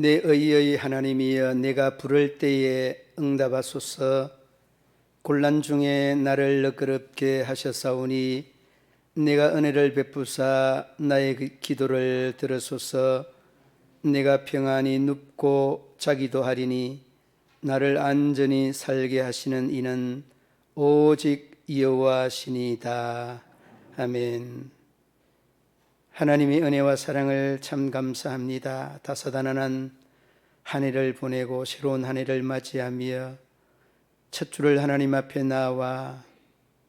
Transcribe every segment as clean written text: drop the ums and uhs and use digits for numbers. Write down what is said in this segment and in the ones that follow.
내 의의 하나님이여, 내가 부를 때에 응답하소서. 곤란 중에 나를 너그럽게 하셨사오니 내가 은혜를 베푸사 나의 기도를 들으소서. 내가 평안히 눕고 자기도 하리니 나를 안전히 살게 하시는 이는 오직 여호와시니이다. 아멘. 하나님의 은혜와 사랑을 참 감사합니다. 다사다난한 한 해를 보내고 새로운 한 해를 맞이하며 첫 주를 하나님 앞에 나와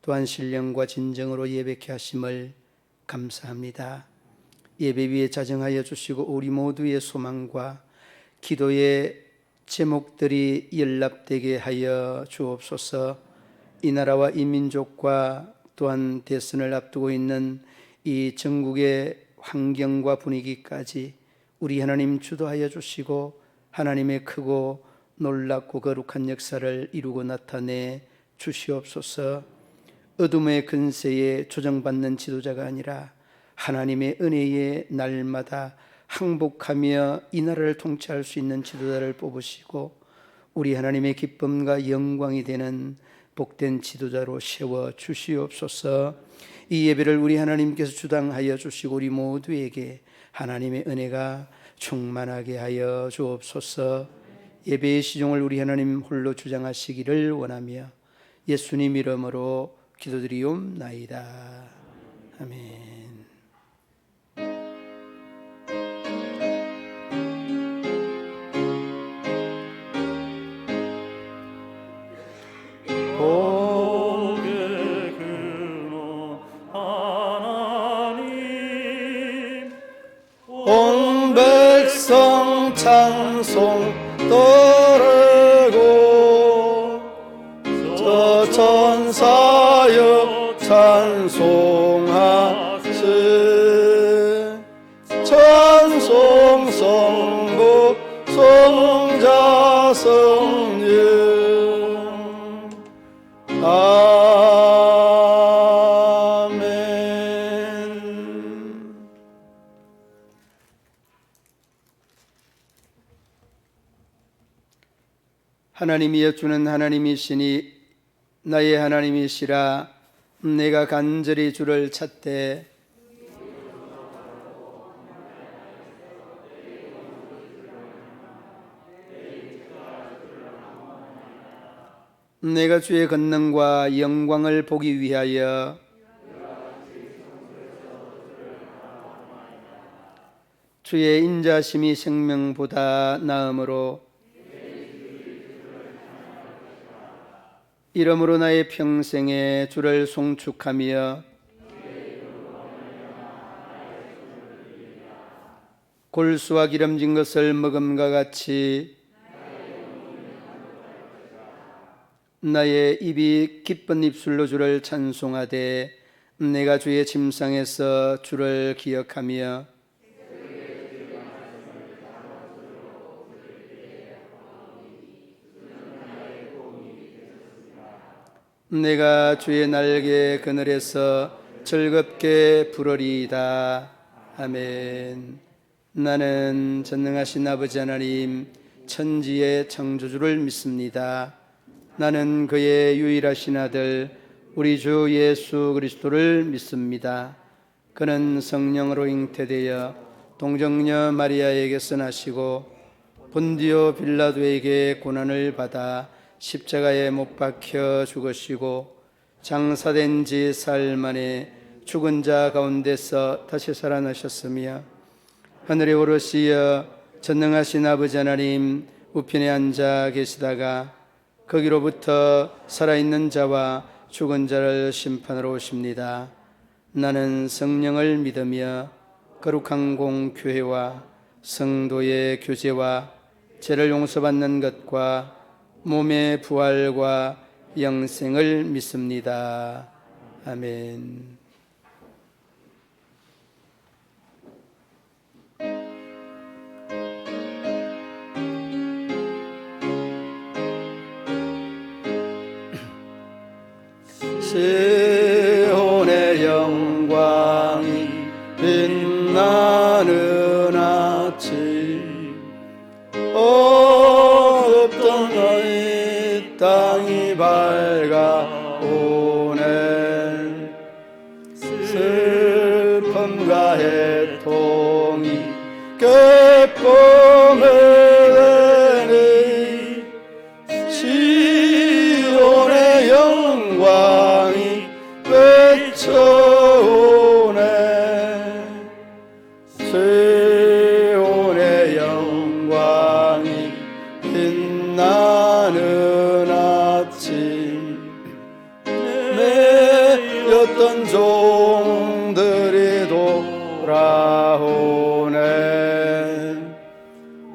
또한 신령과 진정으로 예배케 하심을 감사합니다. 예배 위에 자정하여 주시고 우리 모두의 소망과 기도의 제목들이 연락되게 하여 주옵소서. 이 나라와 이 민족과 또한 대선을 앞두고 있는 이 전국의 환경과 분위기까지 우리 하나님 주도하여 주시고 하나님의 크고 놀랍고 거룩한 역사를 이루고 나타내 주시옵소서. 어둠의 근세에 조정받는 지도자가 아니라 하나님의 은혜의 날마다 항복하며 이 나라를 통치할 수 있는 지도자를 뽑으시고 우리 하나님의 기쁨과 영광이 되는 복된 지도자로 세워 주시옵소서. 이 예배를 우리 하나님께서 주당하여 주시고 우리 모두에게 하나님의 은혜가 충만하게 하여 주옵소서. 예배의 시종을 우리 하나님 홀로 주장하시기를 원하며 예수님 이름으로 기도드리옵나이다. 아멘. 온 백성 찬송 떨고 저 천사여 찬송하세. 찬송 성부 성자 성령 하나님이여, 주는 하나님이시니 나의 하나님이시라. 내가 간절히 주를 찾되 내가 주의 권능과 영광을 보기 위하여 주의 인자심이 생명보다 나음으로 이러므로 나의 평생에 주를 송축하며 골수와 기름진 것을 먹음과 같이 나의 입이 기쁜 입술로 주를 찬송하되 내가 주의 침상에서 주를 기억하며 내가 주의 날개 그늘에서 즐겁게 부르리이다. 아멘. 나는 전능하신 아버지 하나님 천지의 창조주를 믿습니다. 나는 그의 유일하신 아들 우리 주 예수 그리스도를 믿습니다. 그는 성령으로 잉태되어 동정녀 마리아에게서 나시고 본디오 빌라도에게 고난을 받아 십자가에 못 박혀 죽으시고 장사된 지 사흘 만에 죽은 자 가운데서 다시 살아나셨으며 하늘에 오르시어 전능하신 아버지 하나님 우편에 앉아 계시다가 거기로부터 살아있는 자와 죽은 자를 심판하러 오십니다. 나는 성령을 믿으며 거룩한 공교회와 성도의 교제와 죄를 용서받는 것과 몸의 부활과 영생을 믿습니다. 아멘. 시온의 영광이 빛나는 아침 땅이 밝아오네. 슬픔과 해통이 기쁨을 내니 시온의 영광이 외쳐오네. 시온의 영광이 빛나는 아침 매였던 종들이 돌아오네.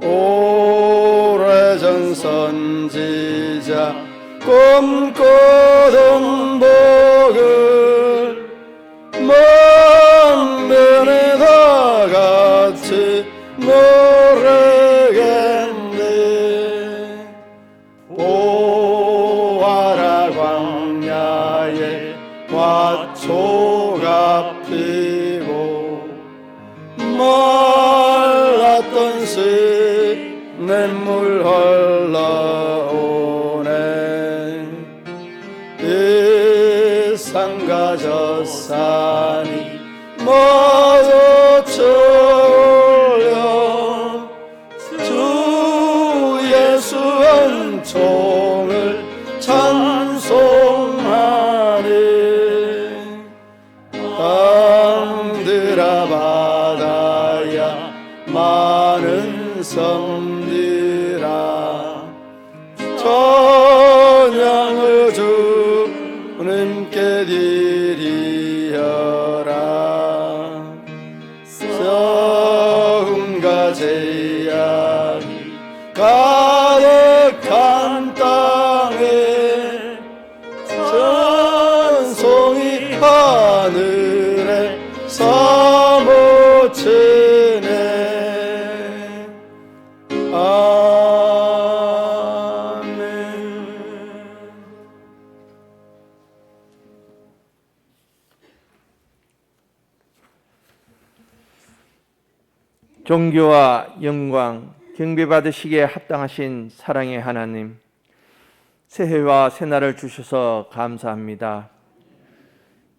오래전 선지자 꿈꾸던 복을 만면에 다 같이 모르겠네. 보아라 광야에 화초가 피고 말랐던 시냇물 흘러오네. 이 산과 저 산이 마주쳐올려 주 예수 은총을 찬송하니. 땅들아 바다야 많은 섬들아 찬양을 주님께 드리어라. 성과 제약이 가득한 땅에 찬송이 하늘에 사무치네. 아멘. 존귀와 영광, 경배 받으시기에 합당하신 사랑의 하나님, 새해와 새날을 주셔서 감사합니다.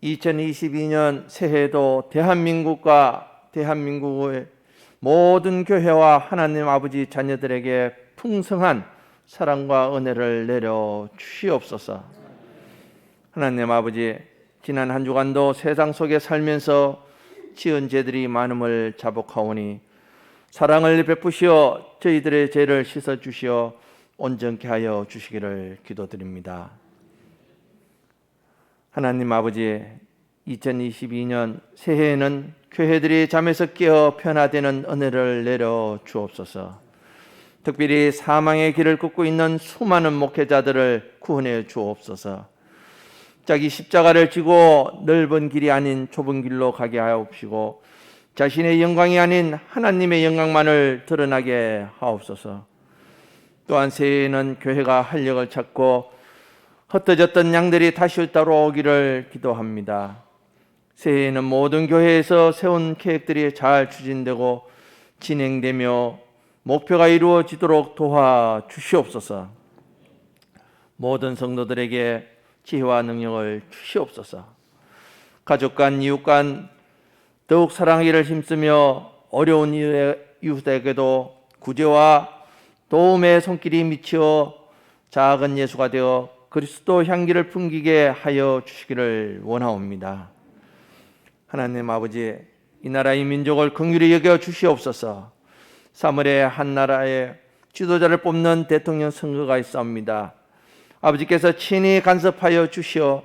2022년 새해에도 대한민국과 대한민국의 모든 교회와 하나님 아버지 자녀들에게 풍성한 사랑과 은혜를 내려 주시옵소서. 하나님 아버지, 지난 한 주간도 세상 속에 살면서 지은 죄들이 많음을 자복하오니 사랑을 베푸시어 저희들의 죄를 씻어 주시어 온전케 하여 주시기를 기도드립니다. 하나님 아버지, 2022년 새해에는 교회들이 잠에서 깨어 변화되는 은혜를 내려 주옵소서. 특별히 사망의 길을 걷고 있는 수많은 목회자들을 구원해 주옵소서. 자기 십자가를 지고 넓은 길이 아닌 좁은 길로 가게 하옵시고 자신의 영광이 아닌 하나님의 영광만을 드러나게 하옵소서. 또한 새해에는 교회가 활력을 찾고 흩어졌던 양들이 다시 돌아오기를 기도합니다. 새해에는 모든 교회에서 세운 계획들이 잘 추진되고 진행되며 목표가 이루어지도록 도와주시옵소서. 모든 성도들에게 지혜와 능력을 주시옵소서. 가족 간, 이웃 간 더욱 사랑하기를 힘쓰며 어려운 이웃에게도 구제와 도움의 손길이 미치어 작은 예수가 되어 그리스도 향기를 풍기게 하여 주시기를 원하옵니다. 하나님 아버지, 이 나라 이 민족을 긍휼히 여겨 주시옵소서. 3월에 한 나라의 지도자를 뽑는 대통령 선거가 있사옵니다. 아버지께서 친히 간섭하여 주시어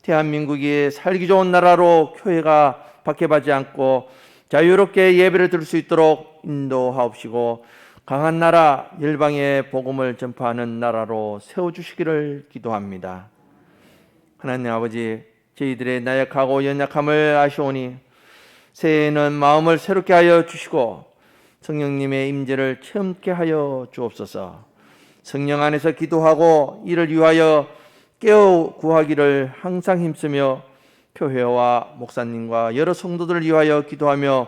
대한민국이 살기 좋은 나라로 교회가 박해받지 않고 자유롭게 예배를 드릴 수 있도록 인도하옵시고 강한 나라, 열방의 복음을 전파하는 나라로 세워주시기를 기도합니다. 하나님 아버지, 저희들의 나약하고 연약함을 아시오니 새해에는 마음을 새롭게 하여 주시고 성령님의 임재를 체험케 하여 주옵소서. 성령 안에서 기도하고 이를 위하여 깨어 구하기를 항상 힘쓰며 교회와 목사님과 여러 성도들을 위하여 기도하며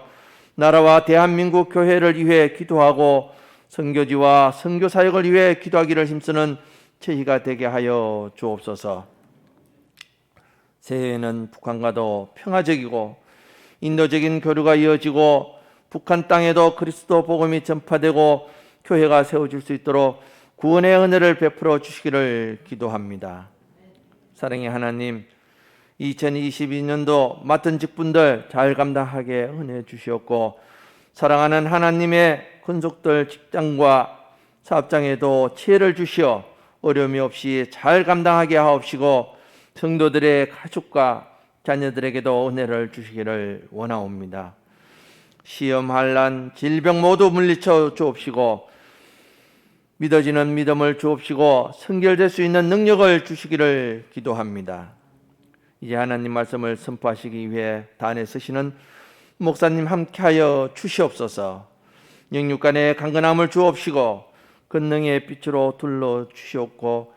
나라와 대한민국 교회를 위해 기도하고 선교지와 선교사역을 위해 기도하기를 힘쓰는 저희가 되게 하여 주옵소서. 새해에는 북한과도 평화적이고 인도적인 교류가 이어지고 북한 땅에도 그리스도 복음이 전파되고 교회가 세워질 수 있도록 구원의 은혜를 베풀어 주시기를 기도합니다. 사랑의 하나님, 2022년도 맡은 직분들 잘 감당하게 은혜 주시옵고, 사랑하는 하나님의 권속들 직장과 사업장에도 지혜를 주시어 어려움이 없이 잘 감당하게 하옵시고, 성도들의 가족과 자녀들에게도 은혜를 주시기를 원하옵니다. 시험, 환난, 질병 모두 물리쳐 주옵시고, 믿어지는 믿음을 주옵시고, 성결될 수 있는 능력을 주시기를 기도합니다. 이제 하나님 말씀을 선포하시기 위해 단에 서시는 목사님 함께하여 주시옵소서. 영육간의 강건함을 주옵시고 권능의 빛으로 둘러 주시옵고,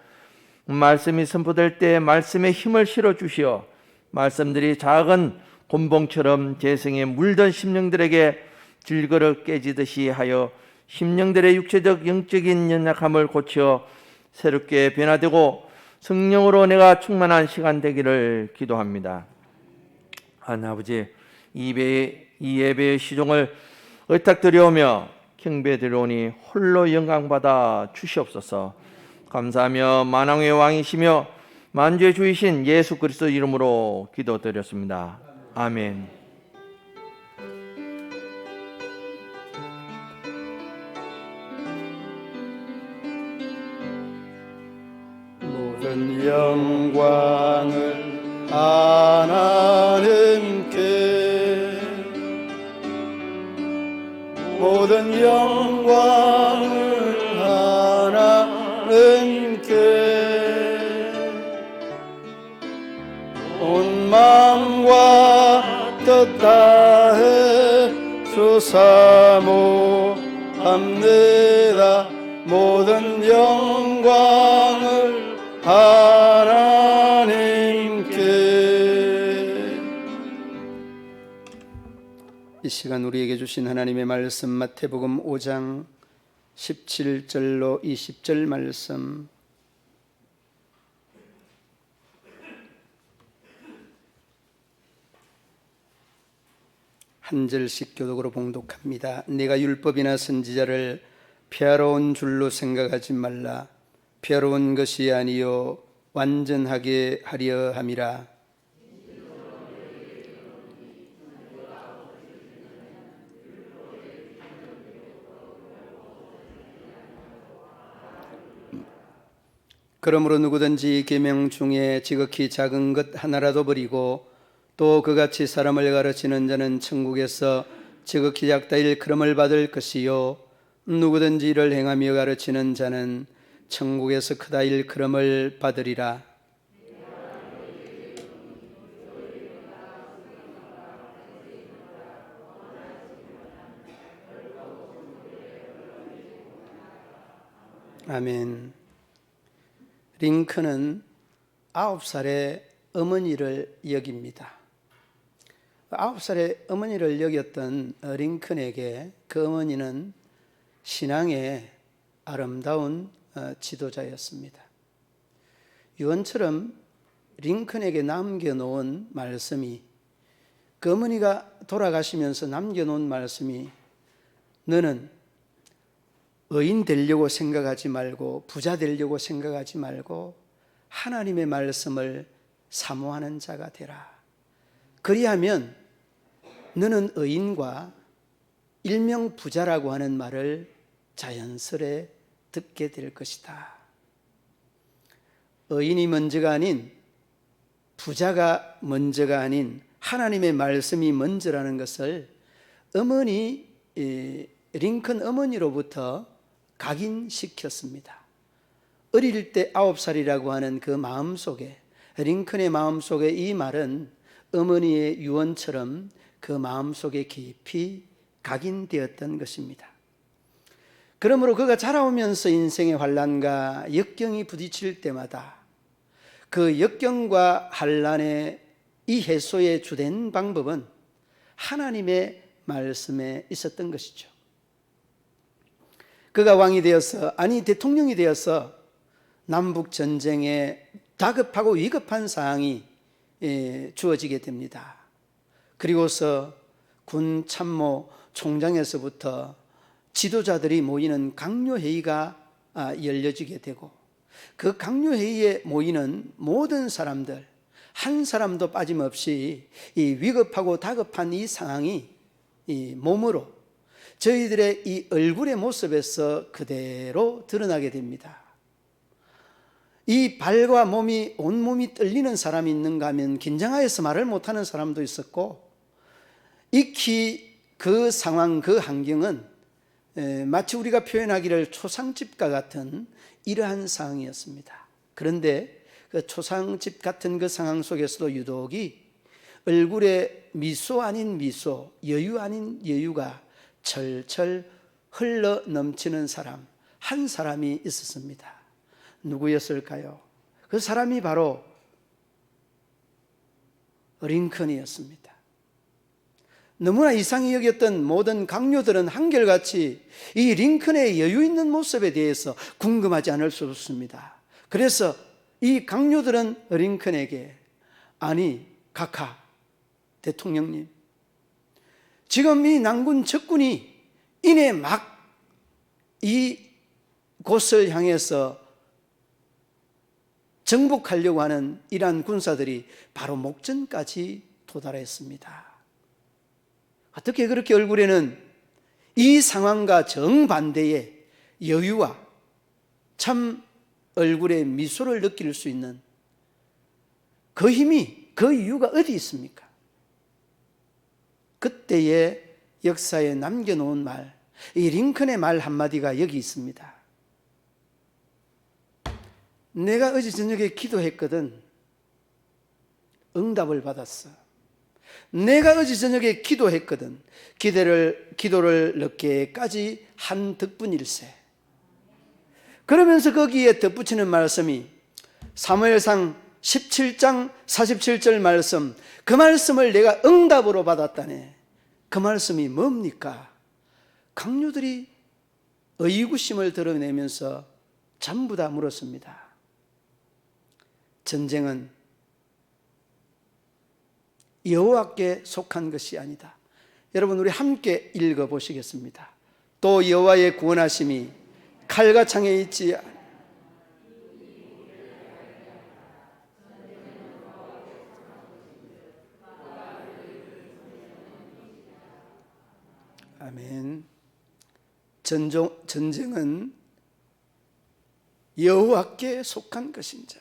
말씀이 선포될 때 말씀에 힘을 실어 주시어 말씀들이 작은 곤봉처럼 재성에 물든 심령들에게 질그릇 깨지듯이 하여 심령들의 육체적 영적인 연약함을 고쳐 새롭게 변화되고 성령으로 내가 충만한 시간 되기를 기도합니다. 하나님 아버지, 이 예배의 시종을 의탁드려오며 경배드려오니 홀로 영광받아 주시옵소서. 감사하며 만왕의 왕이시며 만주의 주이신 예수 그리스도 이름으로 기도드렸습니다. 아멘. 모든 영광을 하나님께, 모든 영광을 하나님께, 온 마음과 뜻 다해 주사모합니다. 모든 영광을 하나님께. 이 시간 우리에게 주신 하나님의 말씀, 마태복음 5장 17절로 20절 말씀, 한 절씩 교독으로 봉독합니다. 내가 율법이나 선지자를 폐하러온 줄로 생각하지 말라. 폐하러온 것이 아니요 완전하게 하려 함이라. 그러므로 누구든지 계명 중에 지극히 작은 것 하나라도 버리고 또 그같이 사람을 가르치는 자는 천국에서 지극히 작다 일컬음을 받을 것이요 누구든지 이를 행하며 가르치는 자는 천국에서 크다 일컬음을 받으리라. 아멘. 링컨은 9살의 어머니를 여깁니다. 9살의 어머니를 여겼던 링컨에게 그 어머니는 신앙의 아름다운 지도자였습니다. 유언처럼 링컨에게 남겨놓은 말씀이, 그 어머니가 돌아가시면서 남겨놓은 말씀이, 너는 의인 되려고 생각하지 말고 부자 되려고 생각하지 말고 하나님의 말씀을 사모하는 자가 되라. 그리하면 너는 의인과 일명 부자라고 하는 말을 자연스레 듣게 될 것이다. 의인이 먼저가 아닌, 부자가 먼저가 아닌 하나님의 말씀이 먼저라는 것을 어머니, 링컨 어머니로부터 각인시켰습니다. 어릴 때 9살이라고 하는 그 마음속에, 링컨의 마음속에 이 말은 어머니의 유언처럼 그 마음속에 깊이 각인되었던 것입니다. 그러므로 그가 자라오면서 인생의 환난과 역경이 부딪힐 때마다 그 역경과 환난의 이 해소의 주된 방법은 하나님의 말씀에 있었던 것이죠. 그가 왕이 되어서, 아니 대통령이 되어서 남북 전쟁에 다급하고 위급한 상황이 주어지게 됩니다. 그리고서 군 참모 총장에서부터 지도자들이 모이는 강요회의가 열려지게 되고, 그 강요회의에 모이는 모든 사람들 한 사람도 빠짐없이 이 위급하고 다급한 이 상황이 이 몸으로, 저희들의 이 얼굴의 모습에서 그대로 드러나게 됩니다. 이 발과 몸이, 온몸이 떨리는 사람이 있는가 하면 긴장하여서 말을 못하는 사람도 있었고, 익히 그 상황, 그 환경은 마치 우리가 표현하기를 초상집과 같은 이러한 상황이었습니다. 그런데 그 초상집 같은 그 상황 속에서도 유독이 얼굴에 미소 아닌 미소, 여유 아닌 여유가 철철 흘러 넘치는 사람, 한 사람이 있었습니다. 누구였을까요? 그 사람이 바로 링컨이었습니다. 너무나 이상히 여겼던 모든 강요들은 한결같이 이 링컨의 여유 있는 모습에 대해서 궁금하지 않을 수 없습니다. 그래서 이 강요들은 링컨에게, 아니 카카 대통령님, 지금 이 난군 적군이 이내 막 이 곳을 향해서 정복하려고 하는 이러한 군사들이 바로 목전까지 도달했습니다. 어떻게 그렇게 얼굴에는 이 상황과 정반대의 여유와 참 얼굴에 미소를 느낄 수 있는 그 힘이, 그 이유가 어디 있습니까? 그때의 역사에 남겨놓은 말, 이 링컨의 말 한마디가 여기 있습니다. 내가 어제 저녁에 기도했거든. 응답을 받았어. 내가 어제 저녁에 기도했거든. 기도를 늦게까지 한 덕분일세. 그러면서 거기에 덧붙이는 말씀이 사무엘상 17장 47절 말씀, 그 말씀을 내가 응답으로 받았다네. 그 말씀이 뭡니까? 강요들이 의구심을 드러내면서 전부 다 물었습니다. 전쟁은 여호와께 속한 것이 아니다. 여러분, 우리 함께 읽어보시겠습니다. 또 여호와의 구원하심이 칼과 창에 있지 아멘. 전쟁은 여호와께 속한 것인자,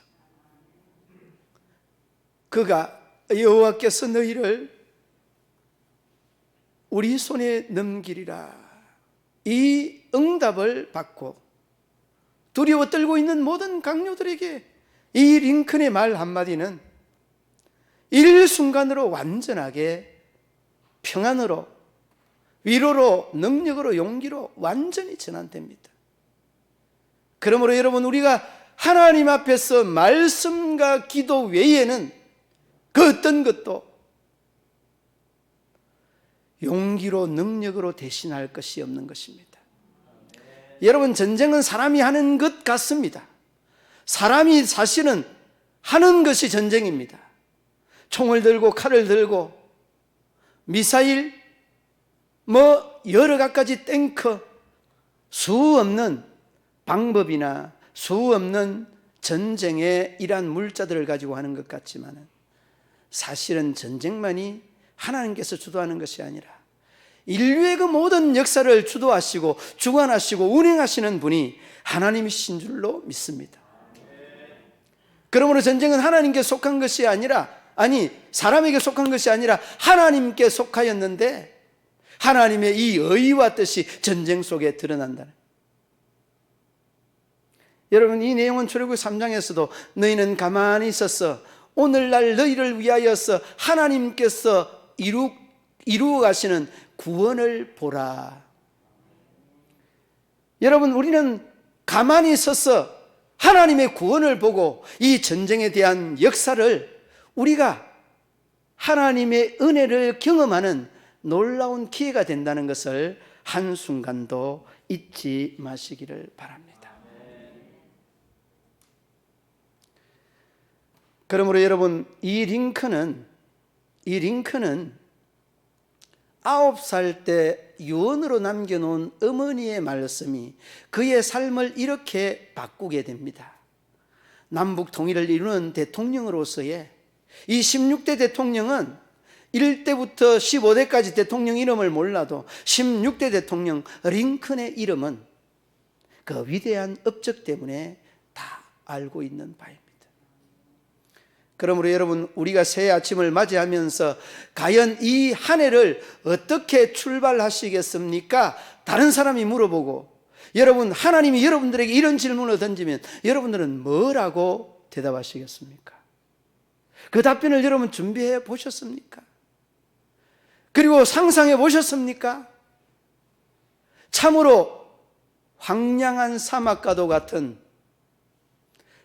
그가 여호와께서 너희를 우리 손에 넘기리라. 이 응답을 받고 두려워 떨고 있는 모든 강요들에게 이 링컨의 말 한마디는 일순간으로 완전하게 평안으로, 위로로, 능력으로, 용기로 완전히 전환됩니다. 그러므로 여러분, 우리가 하나님 앞에서 말씀과 기도 외에는 그 어떤 것도 용기로, 능력으로 대신할 것이 없는 것입니다. 여러분, 전쟁은 사람이 하는 것 같습니다. 사람이 사실은 하는 것이 전쟁입니다. 총을 들고 칼을 들고 미사일, 여러 가지 탱크, 수 없는 방법이나 수 없는 전쟁의 이러한 물자들을 가지고 하는 것 같지만 사실은 전쟁만이 하나님께서 주도하는 것이 아니라 인류의 그 모든 역사를 주도하시고 주관하시고 운행하시는 분이 하나님이신 줄로 믿습니다. 그러므로 전쟁은 하나님께 속한 것이 아니라, 사람에게 속한 것이 아니라 하나님께 속하였는데, 하나님의 이 의와 뜻이 전쟁 속에 드러난다는. 여러분, 이 내용은 출애굽기 3장에서도 너희는 가만히 있어서 오늘날 너희를 위하여서 하나님께서 이루어 가시는 구원을 보라. 여러분, 우리는 가만히 있어서 하나님의 구원을 보고 이 전쟁에 대한 역사를, 우리가 하나님의 은혜를 경험하는 놀라운 기회가 된다는 것을 한순간도 잊지 마시기를 바랍니다. 그러므로 여러분, 이 링컨은 9살 때 유언으로 남겨놓은 어머니의 말씀이 그의 삶을 이렇게 바꾸게 됩니다. 남북 통일을 이루는 대통령으로서의 이 16대 대통령은 1대부터 15대까지 대통령 이름을 몰라도 16대 대통령 링컨의 이름은 그 위대한 업적 때문에 다 알고 있는 바입니다. 그러므로 여러분, 우리가 새 아침을 맞이하면서 과연 이 한 해를 어떻게 출발하시겠습니까? 다른 사람이 물어보고, 여러분, 하나님이 여러분들에게 이런 질문을 던지면 여러분들은 뭐라고 대답하시겠습니까? 그 답변을 여러분 준비해 보셨습니까? 그리고 상상해 보셨습니까? 참으로 황량한 사막과도 같은,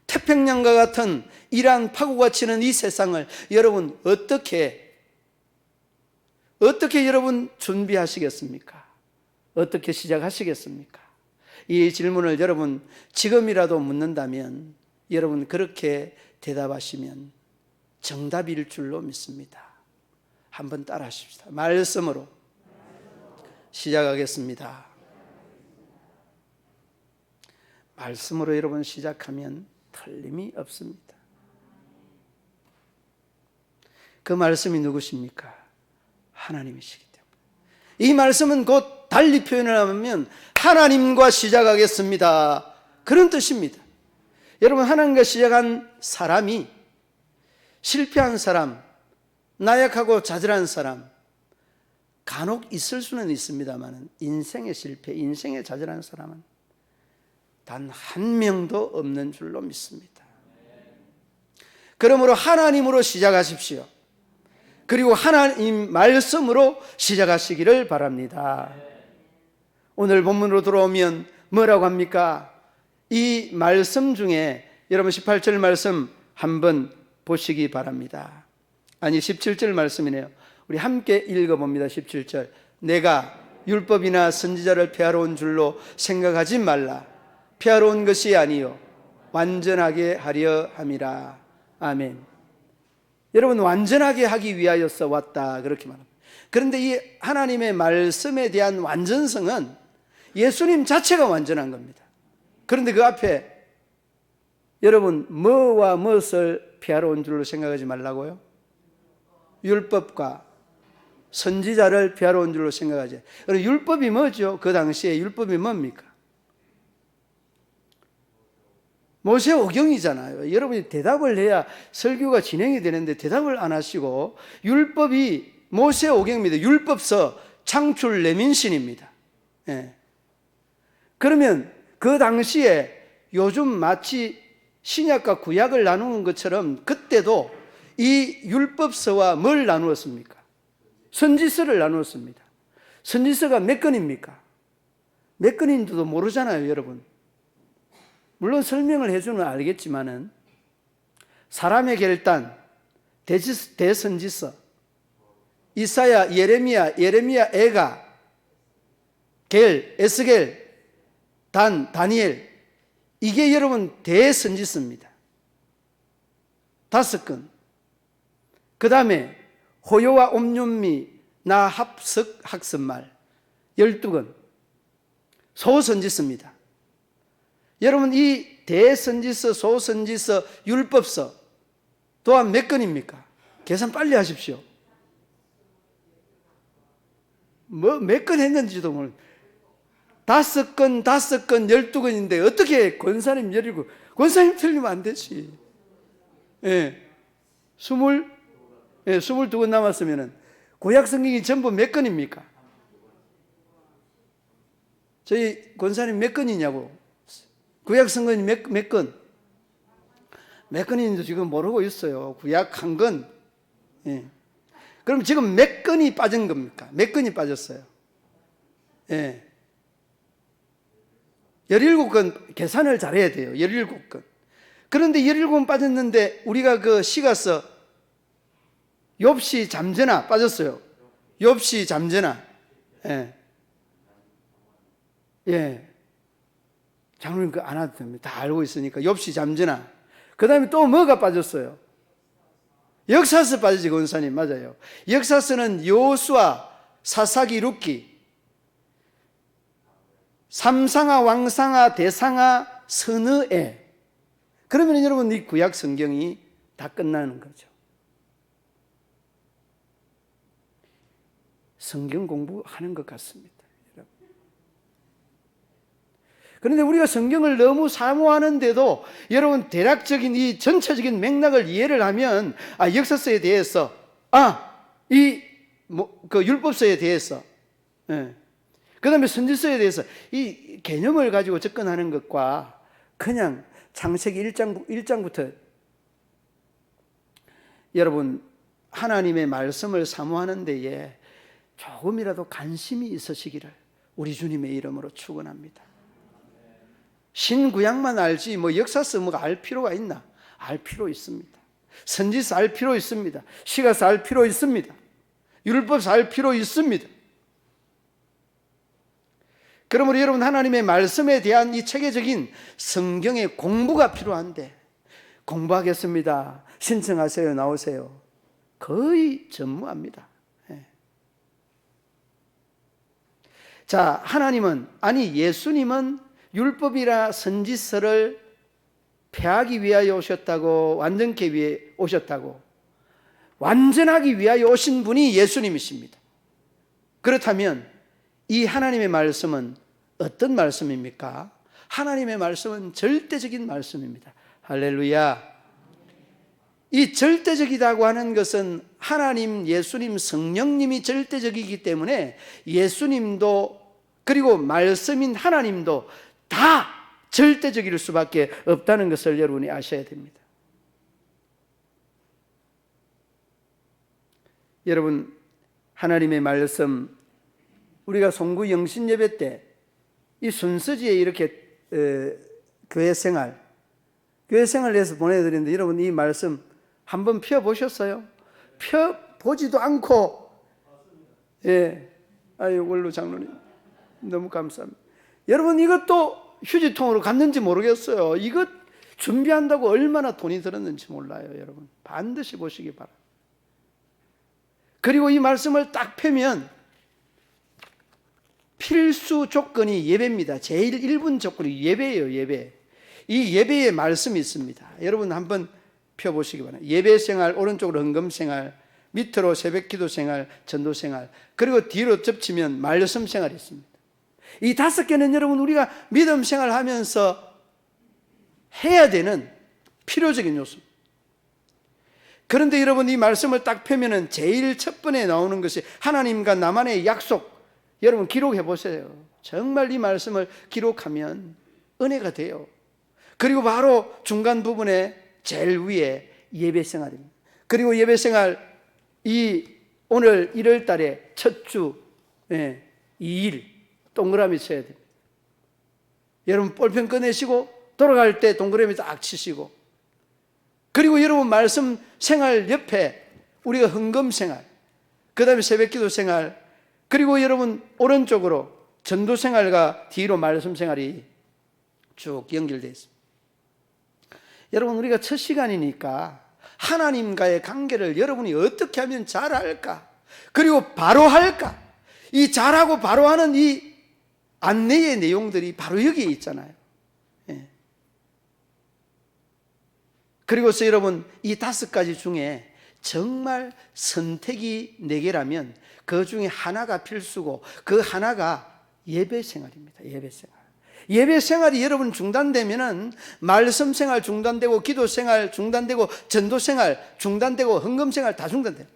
태평양과 같은 이러한 파고가 치는 이 세상을 여러분 어떻게 여러분 준비하시겠습니까? 어떻게 시작하시겠습니까? 이 질문을 여러분 지금이라도 묻는다면 여러분 그렇게 대답하시면 정답일 줄로 믿습니다. 한번 따라 하십시다. 말씀으로 시작하겠습니다. 말씀으로 여러분 시작하면 틀림이 없습니다. 그 말씀이 누구십니까? 하나님이시기 때문에. 이 말씀은 곧 달리 표현을 하면 하나님과 시작하겠습니다, 그런 뜻입니다. 여러분, 하나님과 시작한 사람이 실패한 사람, 나약하고 좌절한 사람 간혹 있을 수는 있습니다만 인생의 실패, 인생의 좌절한 사람은 단 한 명도 없는 줄로 믿습니다. 그러므로 하나님으로 시작하십시오. 그리고 하나님 말씀으로 시작하시기를 바랍니다. 오늘 본문으로 돌아오면 뭐라고 합니까? 이 말씀 중에 여러분 18절 말씀 한번 보시기 바랍니다. 아니 17절 말씀이네요. 우리 함께 읽어봅니다. 17절. 내가 율법이나 선지자를 폐하러 온 줄로 생각하지 말라. 폐하러 온 것이 아니요 완전하게 하려 함이라. 아멘. 여러분, 완전하게 하기 위하여서 왔다, 그렇게 말합니다. 그런데 이 하나님의 말씀에 대한 완전성은 예수님 자체가 완전한 겁니다. 그런데 그 앞에 여러분 뭐와 무엇을 폐하러 온 줄로 생각하지 말라고요? 율법과 선지자를 폐하러 온 줄로 생각하지. 그럼 율법이 뭐죠? 그 당시에 율법이 뭡니까? 모세오경이잖아요. 여러분이 대답을 해야 설교가 진행이 되는데 대답을 안 하시고, 율법이 모세오경입니다. 율법서 창출 레민신입니다. 예. 그러면 그 당시에 요즘 마치 신약과 구약을 나누는 것처럼 그때도 이 율법서와 뭘 나누었습니까? 선지서를 나누었습니다. 선지서가 몇 건입니까? 몇 건인지도 모르잖아요, 여러분. 물론 설명을 해주면 알겠지만은 사람의 결단, 대선지서, 이사야, 예레미야, 에가, 에스겔, 다니엘, 이게 여러분 대선지서입니다. 5건. 그 다음에 호요와 옴뇸미, 나 합석 학습말 12건. 소선지서입니다. 여러분, 이 대선지서, 소선지서, 율법서 또한 몇 건입니까? 계산 빨리 하십시오. 몇 건 했는지도 모르. 5건, 12건인데 어떻게 권사님 17, 권사님 틀리면 안 되지. 예. 22건 남았으면은 구약 성경이 전부 몇 건입니까? 저희 권사님 몇 건이냐고. 구약 성경이 몇 건? 몇 건인지 지금 모르고 있어요. 구약 한 건. 예. 그럼 지금 몇 건이 빠진 겁니까? 몇 건이 빠졌어요? 예. 17건 계산을 잘해야 돼요. 17건. 그런데 17건 빠졌는데 우리가 그 시가서 욥시 잠재나 빠졌어요. 욥시 잠재나. 예. 예. 장로님 그거 안 해도 됩니다. 다 알고 있으니까. 욥시 잠재나. 그 다음에 또 뭐가 빠졌어요? 역사서 빠지지, 권사님. 맞아요. 역사서는 여호수아, 사사기, 룻기, 삼상하, 왕상하, 대상하, 선의에. 그러면 여러분 이 구약 성경이 다 끝나는 거죠. 성경 공부하는 것 같습니다. 그런데 우리가 성경을 너무 사모하는데도 여러분 대략적인 이 전체적인 맥락을 이해를 하면 역사서에 대해서 그 율법서에 대해서 그 다음에 선지서에 대해서 이 개념을 가지고 접근하는 것과 그냥 창세기 1장부터 여러분 하나님의 말씀을 사모하는 데에 조금이라도 관심이 있으시기를 우리 주님의 이름으로 축원합니다. 신구약만 알지 역사서 알 필요가 있나? 알 필요 있습니다. 선지서 알 필요 있습니다. 시가서 알 필요 있습니다. 율법서 알 필요 있습니다. 그러므로 여러분 하나님의 말씀에 대한 이 체계적인 성경의 공부가 필요한데 공부하겠습니다. 신청하세요. 나오세요. 거의 전무합니다. 자, 하나님은 예수님은 율법이라 선지서를 폐하기 위하여 오셨다고, 완전케 위해 오셨다고, 완전하기 위하여 오신 분이 예수님이십니다. 그렇다면 이 하나님의 말씀은 어떤 말씀입니까? 하나님의 말씀은 절대적인 말씀입니다. 할렐루야. 이 절대적이라고 하는 것은 하나님, 예수님, 성령님이 절대적이기 때문에 예수님도 그리고 말씀인 하나님도 다 절대적일 수밖에 없다는 것을 여러분이 아셔야 됩니다. 여러분, 하나님의 말씀, 우리가 송구 영신 예배 때 이 순서지에 이렇게 교회 생활을 해서 보내드리는데 여러분 이 말씀 한번 펴보셨어요? 펴보지도 않고, 원로 장로님 너무 감사합니다. 여러분 이것도 휴지통으로 갔는지 모르겠어요. 이것 준비한다고 얼마나 돈이 들었는지 몰라요. 여러분 반드시 보시기 바랍니다. 그리고 이 말씀을 딱 펴면 필수 조건이 예배입니다. 제일 1분 조건이 예배예요. 예배. 이 예배의 말씀이 있습니다. 여러분 한번 펴보시기 바랍니다. 예배 생활, 오른쪽으로 헌금 생활, 밑으로 새벽 기도 생활, 전도 생활, 그리고 뒤로 접치면 말씀 생활이 있습니다. 이 5개는 여러분 우리가 믿음 생활하면서 해야 되는 필요적인 요소입니다. 그런데 여러분 이 말씀을 딱 펴면은 제일 첫 번에 나오는 것이 하나님과 나만의 약속. 여러분 기록해 보세요. 정말 이 말씀을 기록하면 은혜가 돼요. 그리고 바로 중간 부분에 제일 위에 예배 생활입니다. 그리고 예배 생활 오늘 1월 달에 첫 주 2일 동그라미 쳐야 됩니다. 여러분 볼펜 꺼내시고 돌아갈 때 동그라미 딱 치시고, 그리고 여러분 말씀 생활 옆에 우리가 헌금 생활, 그 다음에 새벽기도 생활, 그리고 여러분 오른쪽으로 전도 생활과 뒤로 말씀 생활이 쭉 연결되어 있습니다. 여러분 우리가 첫 시간이니까 하나님과의 관계를 여러분이 어떻게 하면 잘할까, 그리고 바로 할까, 이 잘하고 바로 하는 이 안내의 내용들이 바로 여기에 있잖아요. 그리고서 여러분 이 5가지 중에 정말 선택이 4개라면 그 중에 하나가 필수고 그 하나가 예배 생활입니다. 예배 생활. 예배 생활이 여러분 중단되면은 말씀 생활 중단되고, 기도 생활 중단되고, 전도 생활 중단되고, 헌금 생활 다 중단돼요.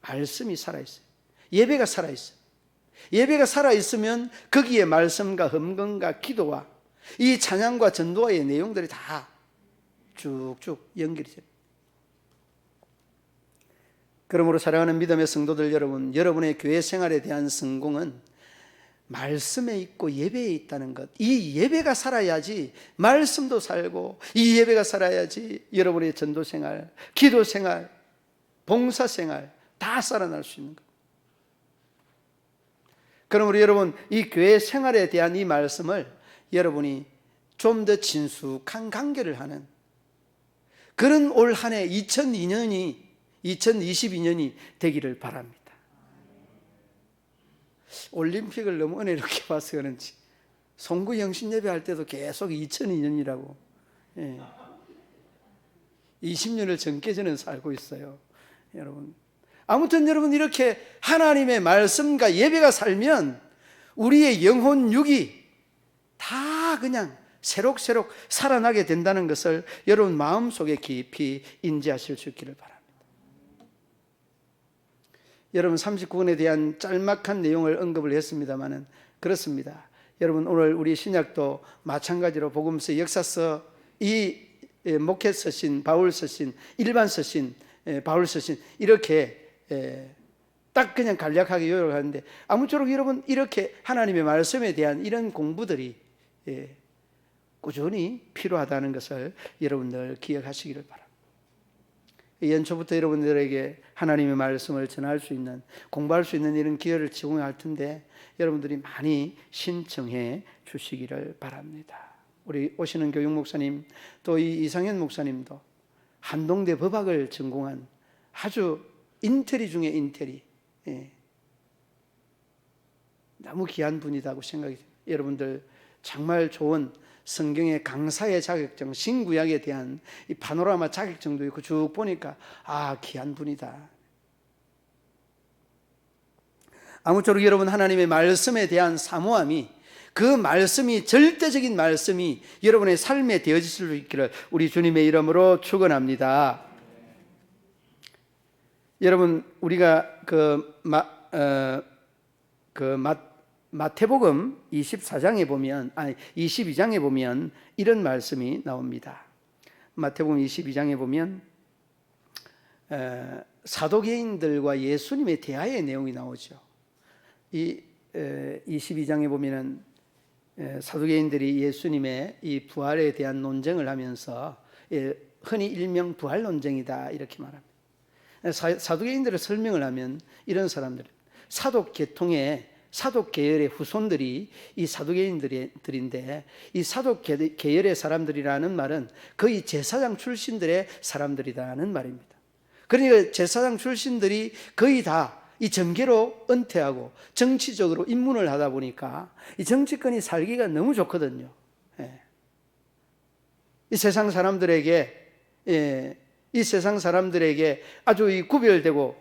말씀이 살아있어요. 예배가 살아있어요. 예배가 살아있으면 거기에 말씀과 헌금과 기도와 이 찬양과 전도와의 내용들이 다 쭉쭉 연결이 됩니다. 그러므로 사랑하는 믿음의 성도들 여러분, 여러분의 교회 생활에 대한 성공은 말씀에 있고 예배에 있다는 것. 이 예배가 살아야지 말씀도 살고, 이 예배가 살아야지 여러분의 전도 생활, 기도 생활, 봉사 생활 다 살아날 수 있는 것. 그러므로 여러분 이 교회 생활에 대한 이 말씀을 여러분이 좀 더 친숙한 관계를 하는, 그런 올 한 해 2022년이 되기를 바랍니다. 올림픽을 너무 은혜롭게 봐서 그런지 송구 영신 예배할 때도 계속 2002년이라고 20년을 젊게 저는 살고 있어요. 여러분, 아무튼 여러분, 이렇게 하나님의 말씀과 예배가 살면 우리의 영혼 육이 다 그냥 새록새록 살아나게 된다는 것을 여러분 마음속에 깊이 인지하실 수 있기를 바랍니다. 여러분, 39권에 대한 짤막한 내용을 언급을 했습니다마는 그렇습니다. 여러분, 오늘 우리 신약도 마찬가지로 복음서, 역사서, 이 목회 서신, 바울 서신, 일반 서신, 바울 서신, 이렇게 딱 그냥 간략하게 요약을 하는데, 아무쪼록 여러분 이렇게 하나님의 말씀에 대한 이런 공부들이 꾸준히 필요하다는 것을 여러분들 기억하시기를 바랍니다. 연초부터 여러분들에게 하나님의 말씀을 전할 수 있는, 공부할 수 있는 이런 기회를 제공할 텐데 여러분들이 많이 신청해 주시기를 바랍니다. 우리 오시는 교육 목사님, 또 이 이상현 목사님도 한동대 법학을 전공한 아주 인테리 중에 인테리, 너무 귀한 분이라고 생각이 듭니다. 여러분들 정말 좋은 성경의 강사의 자격증, 신구약에 대한 이 파노라마 자격증도 있고 쭉 보니까 귀한 분이다. 아무쪼록 여러분 하나님의 말씀에 대한 사모함이, 그 말씀이, 절대적인 말씀이 여러분의 삶에 되어질 수 있기를 우리 주님의 이름으로 축원합니다. 여러분, 우리가 마태복음 22장에 보면 이런 말씀이 나옵니다. 마태복음 22장에 보면 사도계인들과 예수님의 대화의 내용이 나오죠. 이 22장에 보면은 사두개인들이 예수님의 이 부활에 대한 논쟁을 하면서 흔히 일명 부활 논쟁이다 이렇게 말합니다. 사두개인들을 설명을 하면 이런 사람들, 사독 계열의 후손들이 이 사두개인들인데, 이 사독 계열의 사람들이라는 말은 거의 제사장 출신들의 사람들이라는 말입니다. 그러니까 제사장 출신들이 거의 다 이 정계로 은퇴하고 정치적으로 입문을 하다 보니까 이 정치권이 살기가 너무 좋거든요. 이 세상 사람들에게 아주 이 구별되고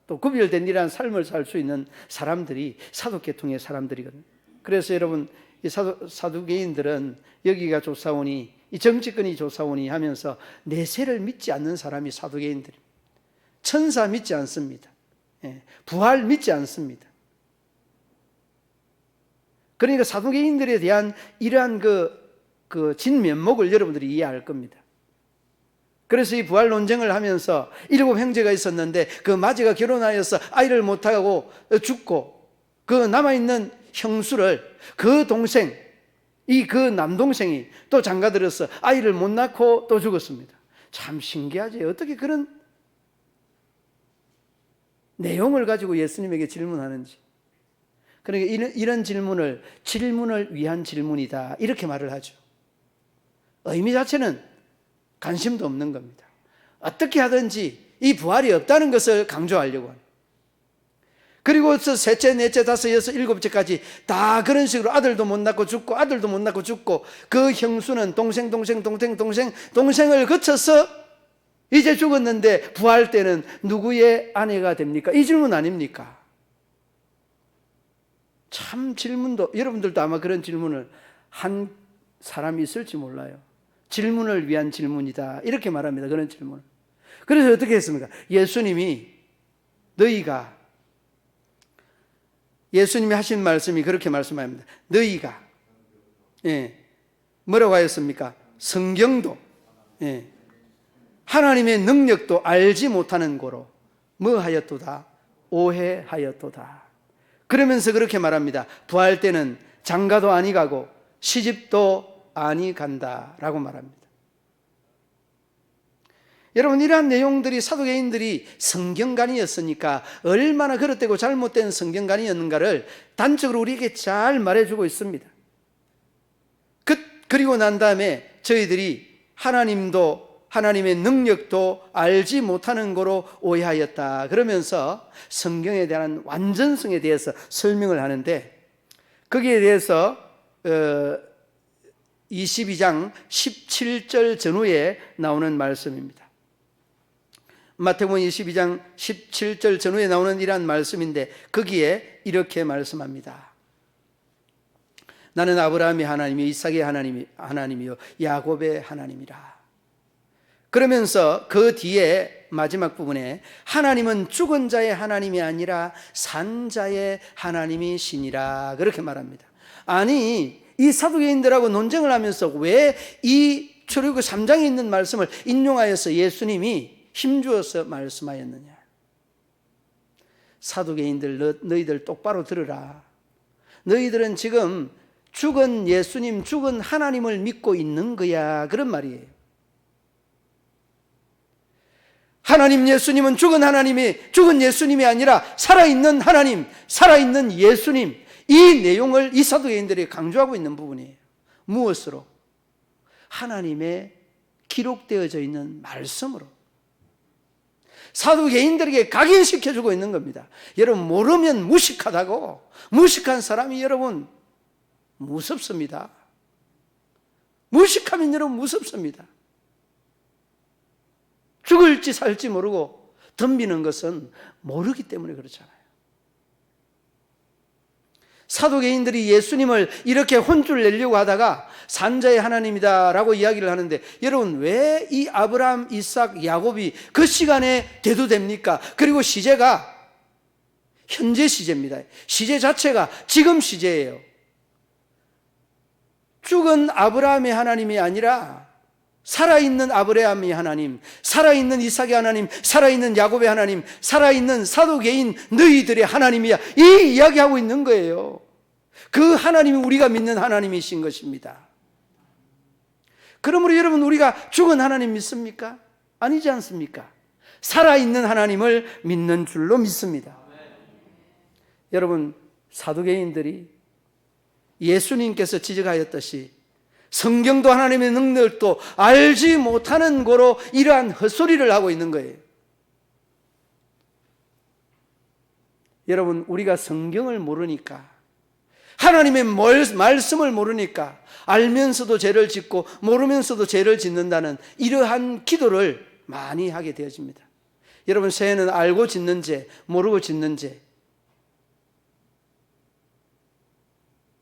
또 구별된 이러한 삶을 살 수 있는 사람들이 사독계통의 사람들이거든요. 그래서 여러분, 이 사두개인들은 여기가 좋사오니, 이 정치권이 좋사오니 하면서 내세를 믿지 않는 사람이 사두개인들입니다. 천사 믿지 않습니다. 부활 믿지 않습니다. 그러니까 사두개인들에 대한 이러한 그 진면목을 여러분들이 이해할 겁니다. 그래서 이 부활 논쟁을 하면서 7 형제가 있었는데 그 마지가 결혼하여서 아이를 못하고 죽고, 그 남아있는 형수를 그 동생, 그 남동생이 또 장가들어서 아이를 못 낳고 또 죽었습니다. 참 신기하지. 어떻게 그런 내용을 가지고 예수님에게 질문하는지. 그러니까 이런 질문을 위한 질문이다 이렇게 말을 하죠. 의미 자체는 관심도 없는 겁니다. 어떻게 하든지 이 부활이 없다는 것을 강조하려고 합니다. 그리고 셋째, 넷째, 다섯, 여섯, 일곱째까지 다 그런 식으로 아들도 못 낳고 죽고 아들도 못 낳고 죽고, 그 형수는 동생을 거쳐서 이제 죽었는데 부활 때는 누구의 아내가 됩니까? 이 질문 아닙니까? 참 질문도, 여러분들도 아마 그런 질문을 한 사람이 있을지 몰라요. 질문을 위한 질문이다 이렇게 말합니다. 그런 질문을. 그래서 어떻게 했습니까? 예수님이 하신 말씀이 그렇게 말씀합니다. 너희가 뭐라고 하였습니까? 성경도 하나님의 능력도 알지 못하는 고로 뭐 하였도다? 오해하였도다. 그러면서 그렇게 말합니다. 부활 때는 장가도 아니 가고 시집도 아니 간다라고 말합니다. 여러분, 이러한 내용들이 사도계인들이 성경관이었으니까 얼마나 그릇되고 잘못된 성경관이었는가를 단적으로 우리에게 잘 말해주고 있습니다. 그리고 난 다음에 저희들이 하나님의 능력도 알지 못하는 거로 오해하였다. 그러면서 성경에 대한 완전성에 대해서 설명을 하는데, 거기에 대해서 22장 17절 전후에 나오는 말씀입니다. 마태복음 22장 17절 전후에 나오는 이러한 말씀인데, 거기에 이렇게 말씀합니다. 나는 아브라함의 하나님이 이삭의 하나님이요 야곱의 하나님이라. 그러면서 그 뒤에 마지막 부분에 하나님은 죽은 자의 하나님이 아니라 산 자의 하나님이시니라, 그렇게 말합니다. 아니, 이 사두개인들하고 논쟁을 하면서 왜 이 출애굽기 3장에 있는 말씀을 인용하여서 예수님이 힘주어서 말씀하였느냐. 사두개인들, 너희들 똑바로 들으라. 너희들은 지금 죽은 예수님, 죽은 하나님을 믿고 있는 거야, 그런 말이에요. 하나님 예수님은 죽은 예수님이 아니라 살아있는 하나님, 살아있는 예수님, 이 내용을 이 사두개인들이 강조하고 있는 부분이에요. 무엇으로? 하나님의 기록되어져 있는 말씀으로. 사두개인들에게 각인시켜주고 있는 겁니다. 여러분, 모르면 무식하다고. 무식한 사람이 여러분 무섭습니다. 무식하면 여러분 무섭습니다. 죽을지 살지 모르고 덤비는 것은 모르기 때문에 그렇잖아요. 사두개인들이 예수님을 이렇게 혼쭐 내려고 하다가 산자의 하나님이다라고 이야기를 하는데, 여러분 왜 이 아브라함, 이삭, 야곱이 그 시간에 대두됩니까? 그리고 시제가 현재 시제입니다. 시제 자체가 지금 시제예요. 죽은 아브라함의 하나님이 아니라 살아있는 아브라함의 하나님, 살아있는 이삭의 하나님, 살아있는 야곱의 하나님, 살아있는 사두개인 너희들의 하나님이야, 이 이야기하고 있는 거예요. 그 하나님이 우리가 믿는 하나님이신 것입니다. 그러므로 여러분, 우리가 죽은 하나님 믿습니까? 아니지 않습니까? 살아있는 하나님을 믿는 줄로 믿습니다. 여러분, 사두개인들이 예수님께서 지적하였듯이 성경도 하나님의 능력도 알지 못하는 거로 이러한 헛소리를 하고 있는 거예요. 여러분, 우리가 성경을 모르니까, 하나님의 말씀을 모르니까 알면서도 죄를 짓고 모르면서도 죄를 짓는다는 이러한 기도를 많이 하게 되어집니다. 여러분, 죄는 알고 짓는 죄, 모르고 짓는 죄,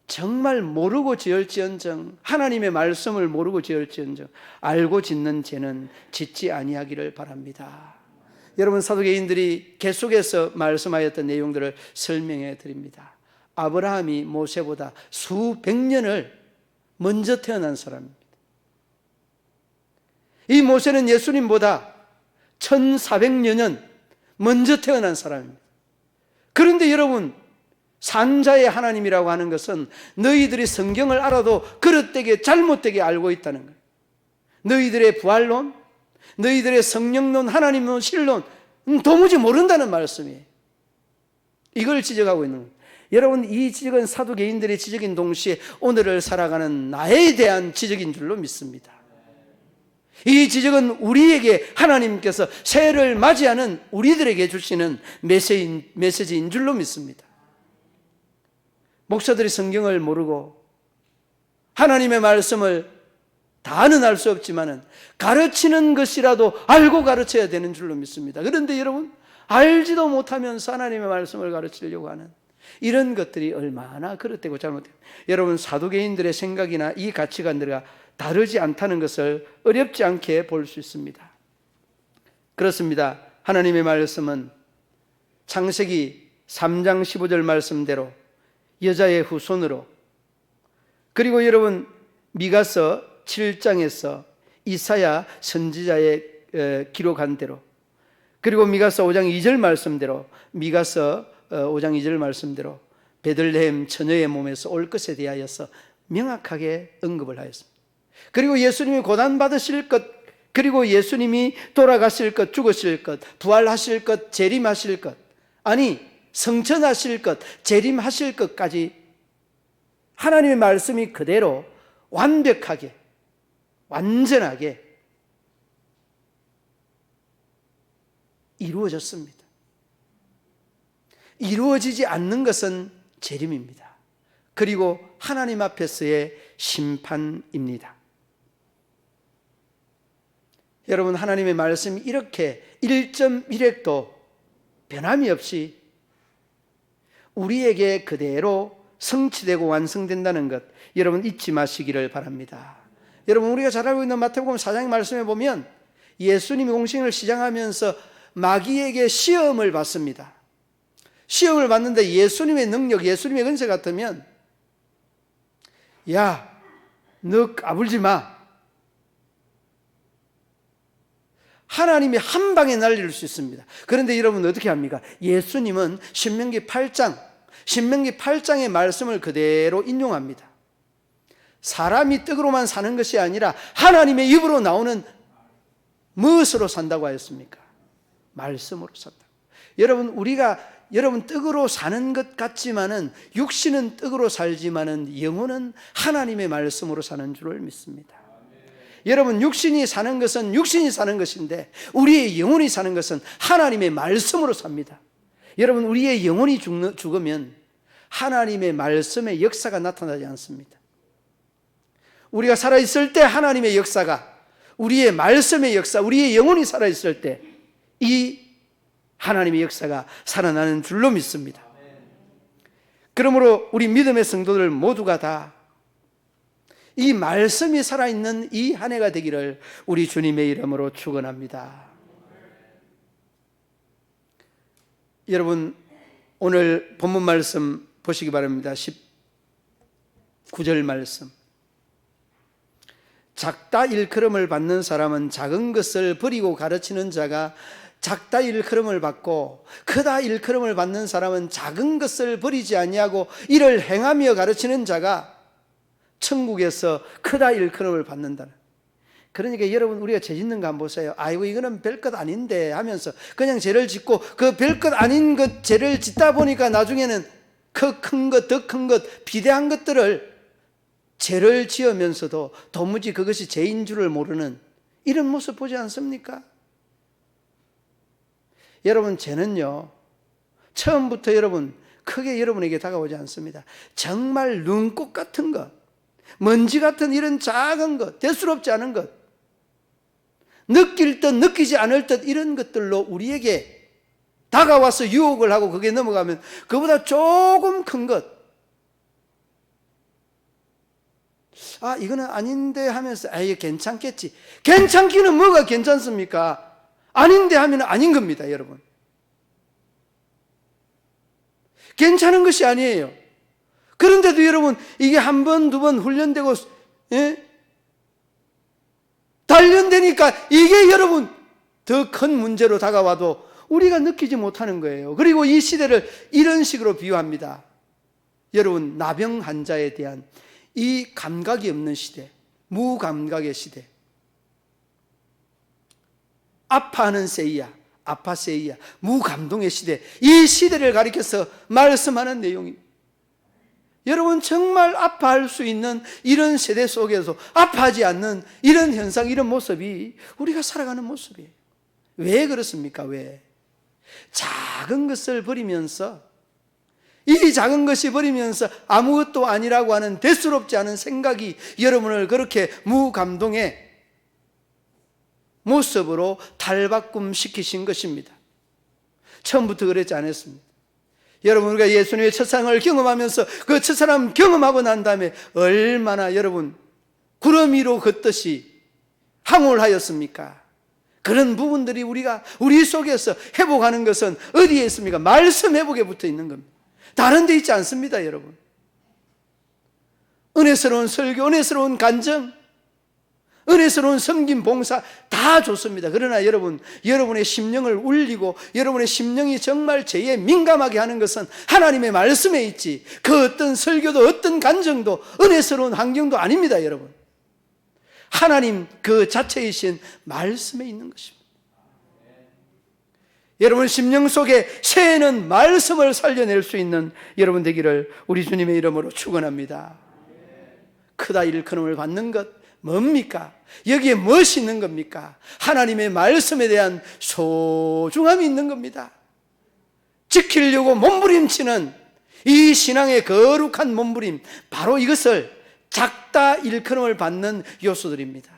정말 모르고 지을지언정, 하나님의 말씀을 모르고 지을지언정 알고 짓는 죄는 짓지 아니하기를 바랍니다. 여러분, 사두개인들이 계속해서 말씀하였던 내용들을 설명해 드립니다. 아브라함이 모세보다 수백 년을 먼저 태어난 사람입니다. 이 모세는 예수님보다 1400여 년 먼저 태어난 사람입니다. 그런데 여러분, 산자의 하나님이라고 하는 것은 너희들이 성경을 알아도 그릇되게 잘못되게 알고 있다는 거예요. 너희들의 부활론, 너희들의 성령론, 하나님론, 신론 도무지 모른다는 말씀이에요. 이걸 지적하고 있는 거예요. 여러분, 이 지적은 사두개인들의 지적인 동시에 오늘을 살아가는 나에 대한 지적인 줄로 믿습니다. 이 지적은 우리에게 하나님께서 새해를 맞이하는 우리들에게 주시는 메시지인 줄로 믿습니다. 목사들이 성경을 모르고 하나님의 말씀을 다는 알 수 없지만은 가르치는 것이라도 알고 가르쳐야 되는 줄로 믿습니다. 그런데 여러분, 알지도 못하면서 하나님의 말씀을 가르치려고 하는 이런 것들이 얼마나 그릇되고 잘못돼요. 여러분, 사두개인들의 생각이나 이 가치관들과 다르지 않다는 것을 어렵지 않게 볼 수 있습니다. 그렇습니다. 하나님의 말씀은 창세기 3장 15절 말씀대로 여자의 후손으로, 그리고 미가서 7장에서 이사야 선지자의 기록한 대로, 그리고 미가서 5장 2절 말씀대로, 미가서 5장 2절 말씀대로 베들레헴 처녀의 몸에서 올 것에 대하여서 명확하게 언급을 하였습니다. 그리고 예수님이 고난받으실 것, 그리고 예수님이 돌아가실 것, 죽으실 것, 부활하실 것, 재림하실 것, 아니 성천하실 것, 재림하실 것까지 하나님의 말씀이 그대로 완벽하게, 완전하게 이루어졌습니다. 이루어지지 않는 것은 재림입니다. 그리고 하나님 앞에서의 심판입니다. 여러분, 하나님의 말씀이 이렇게 1.1획도 변함이 없이 우리에게 그대로 성취되고 완성된다는 것, 여러분 잊지 마시기를 바랍니다. 여러분, 우리가 잘 알고 있는 마태복음 4장 말씀에 보면 예수님이 공생을 시작하면서 마귀에게 시험을 받습니다. 시험을 받는데 예수님의 능력, 예수님의 은혜 같으면 야, 너 까불지 마. 하나님이 한 방에 날릴 수 있습니다. 그런데 여러분 어떻게 합니까? 예수님은 신명기 8장의 말씀을 그대로 인용합니다. 사람이 떡으로만 사는 것이 아니라 하나님의 입으로 나오는 무엇으로 산다고 하였습니까? 말씀으로 산다. 여러분 떡으로 사는 것 같지만은 육신은 떡으로 살지만은 영혼은 하나님의 말씀으로 사는 줄을 믿습니다. 여러분, 육신이 사는 것은 육신이 사는 것인데 우리의 영혼이 사는 것은 하나님의 말씀으로 삽니다. 여러분, 우리의 영혼이 죽으면 하나님의 말씀의 역사가 나타나지 않습니다. 우리가 살아있을 때 하나님의 역사가, 우리의 말씀의 역사, 우리의 영혼이 살아있을 때 이 하나님의 역사가 살아나는 줄로 믿습니다. 그러므로 우리 믿음의 성도들 모두가 다 이 말씀이 살아있는 이 한 해가 되기를 우리 주님의 이름으로 축원합니다. 여러분, 오늘 본문 말씀 보시기 바랍니다. 19절 말씀. 작다 일컬음을 받는 사람은 작은 것을 버리고 가르치는 자가 작다 일컬음을 받고, 크다 일컬음을 받는 사람은 작은 것을 버리지 아니하고 이를 행하며 가르치는 자가 천국에서 크다 일컬음을 받는다. 그러니까 여러분, 우리가 죄 짓는 거 한번 보세요. 아이고 이거는 별것 아닌데 하면서 그냥 죄를 짓고, 그 별것 아닌 것 죄를 짓다 보니까 나중에는 그 큰 것, 더 큰 것, 비대한 것들을 죄를 지으면서도 도무지 그것이 죄인 줄을 모르는 이런 모습 보지 않습니까? 여러분, 죄는요 처음부터 여러분 크게 여러분에게 다가오지 않습니다. 정말 눈꽃 같은 것, 먼지 같은 이런 작은 것, 대수롭지 않은 것, 느낄 듯 느끼지 않을 듯 이런 것들로 우리에게 다가와서 유혹을 하고 그게 넘어가면 그보다 조금 큰 것, 아 이거는 아닌데 하면서 이게 괜찮겠지. 괜찮기는 뭐가 괜찮습니까? 아닌데 하면 아닌 겁니다. 여러분, 괜찮은 것이 아니에요. 그런데도 여러분, 이게 한 번, 두 번 훈련되고 단련되니까 이게 여러분 더 큰 문제로 다가와도 우리가 느끼지 못하는 거예요. 그리고 이 시대를 이런 식으로 비유합니다. 여러분, 나병 환자에 대한 이 감각이 없는 시대, 무감각의 시대, 아파하는 세이야, 아파세이야, 무감동의 시대, 이 시대를 가리켜서 말씀하는 내용입니다. 여러분, 정말 아파할 수 있는 이런 세대 속에서 아파하지 않는 이런 현상, 이런 모습이 우리가 살아가는 모습이에요. 왜 그렇습니까? 왜? 작은 것을 버리면서, 이 작은 것이 버리면서 아무것도 아니라고 하는 대수롭지 않은 생각이 여러분을 그렇게 무감동의 모습으로 탈바꿈시키신 것입니다. 처음부터 그랬지 않았습니다. 여러분, 우리가 예수님의 첫사랑을 경험하면서 그 첫사랑 경험하고 난 다음에 얼마나 여러분 구름 위로 걷듯이 항홀하였습니까? 그런 부분들이 우리 속에서 회복하는 것은 어디에 있습니까? 말씀 회복에 붙어 있는 겁니다. 다른 데 있지 않습니다. 여러분, 은혜스러운 설교, 은혜스러운 간증, 은혜스러운 섬김, 봉사 다 좋습니다. 그러나 여러분의 심령을 울리고 여러분의 심령이 정말 죄에 민감하게 하는 것은 하나님의 말씀에 있지, 그 어떤 설교도 어떤 간증도 은혜스러운 환경도 아닙니다. 여러분, 하나님 그 자체이신 말씀에 있는 것입니다. 여러분 심령 속에 새는 말씀을 살려낼 수 있는 여러분 되기를 우리 주님의 이름으로 축원합니다. 크다 일컬음을 받는 것, 뭡니까? 여기에 무엇이 있는 겁니까? 하나님의 말씀에 대한 소중함이 있는 겁니다. 지키려고 몸부림치는 이 신앙의 거룩한 몸부림, 바로 이것을 작다 일컬음을 받는 요소들입니다.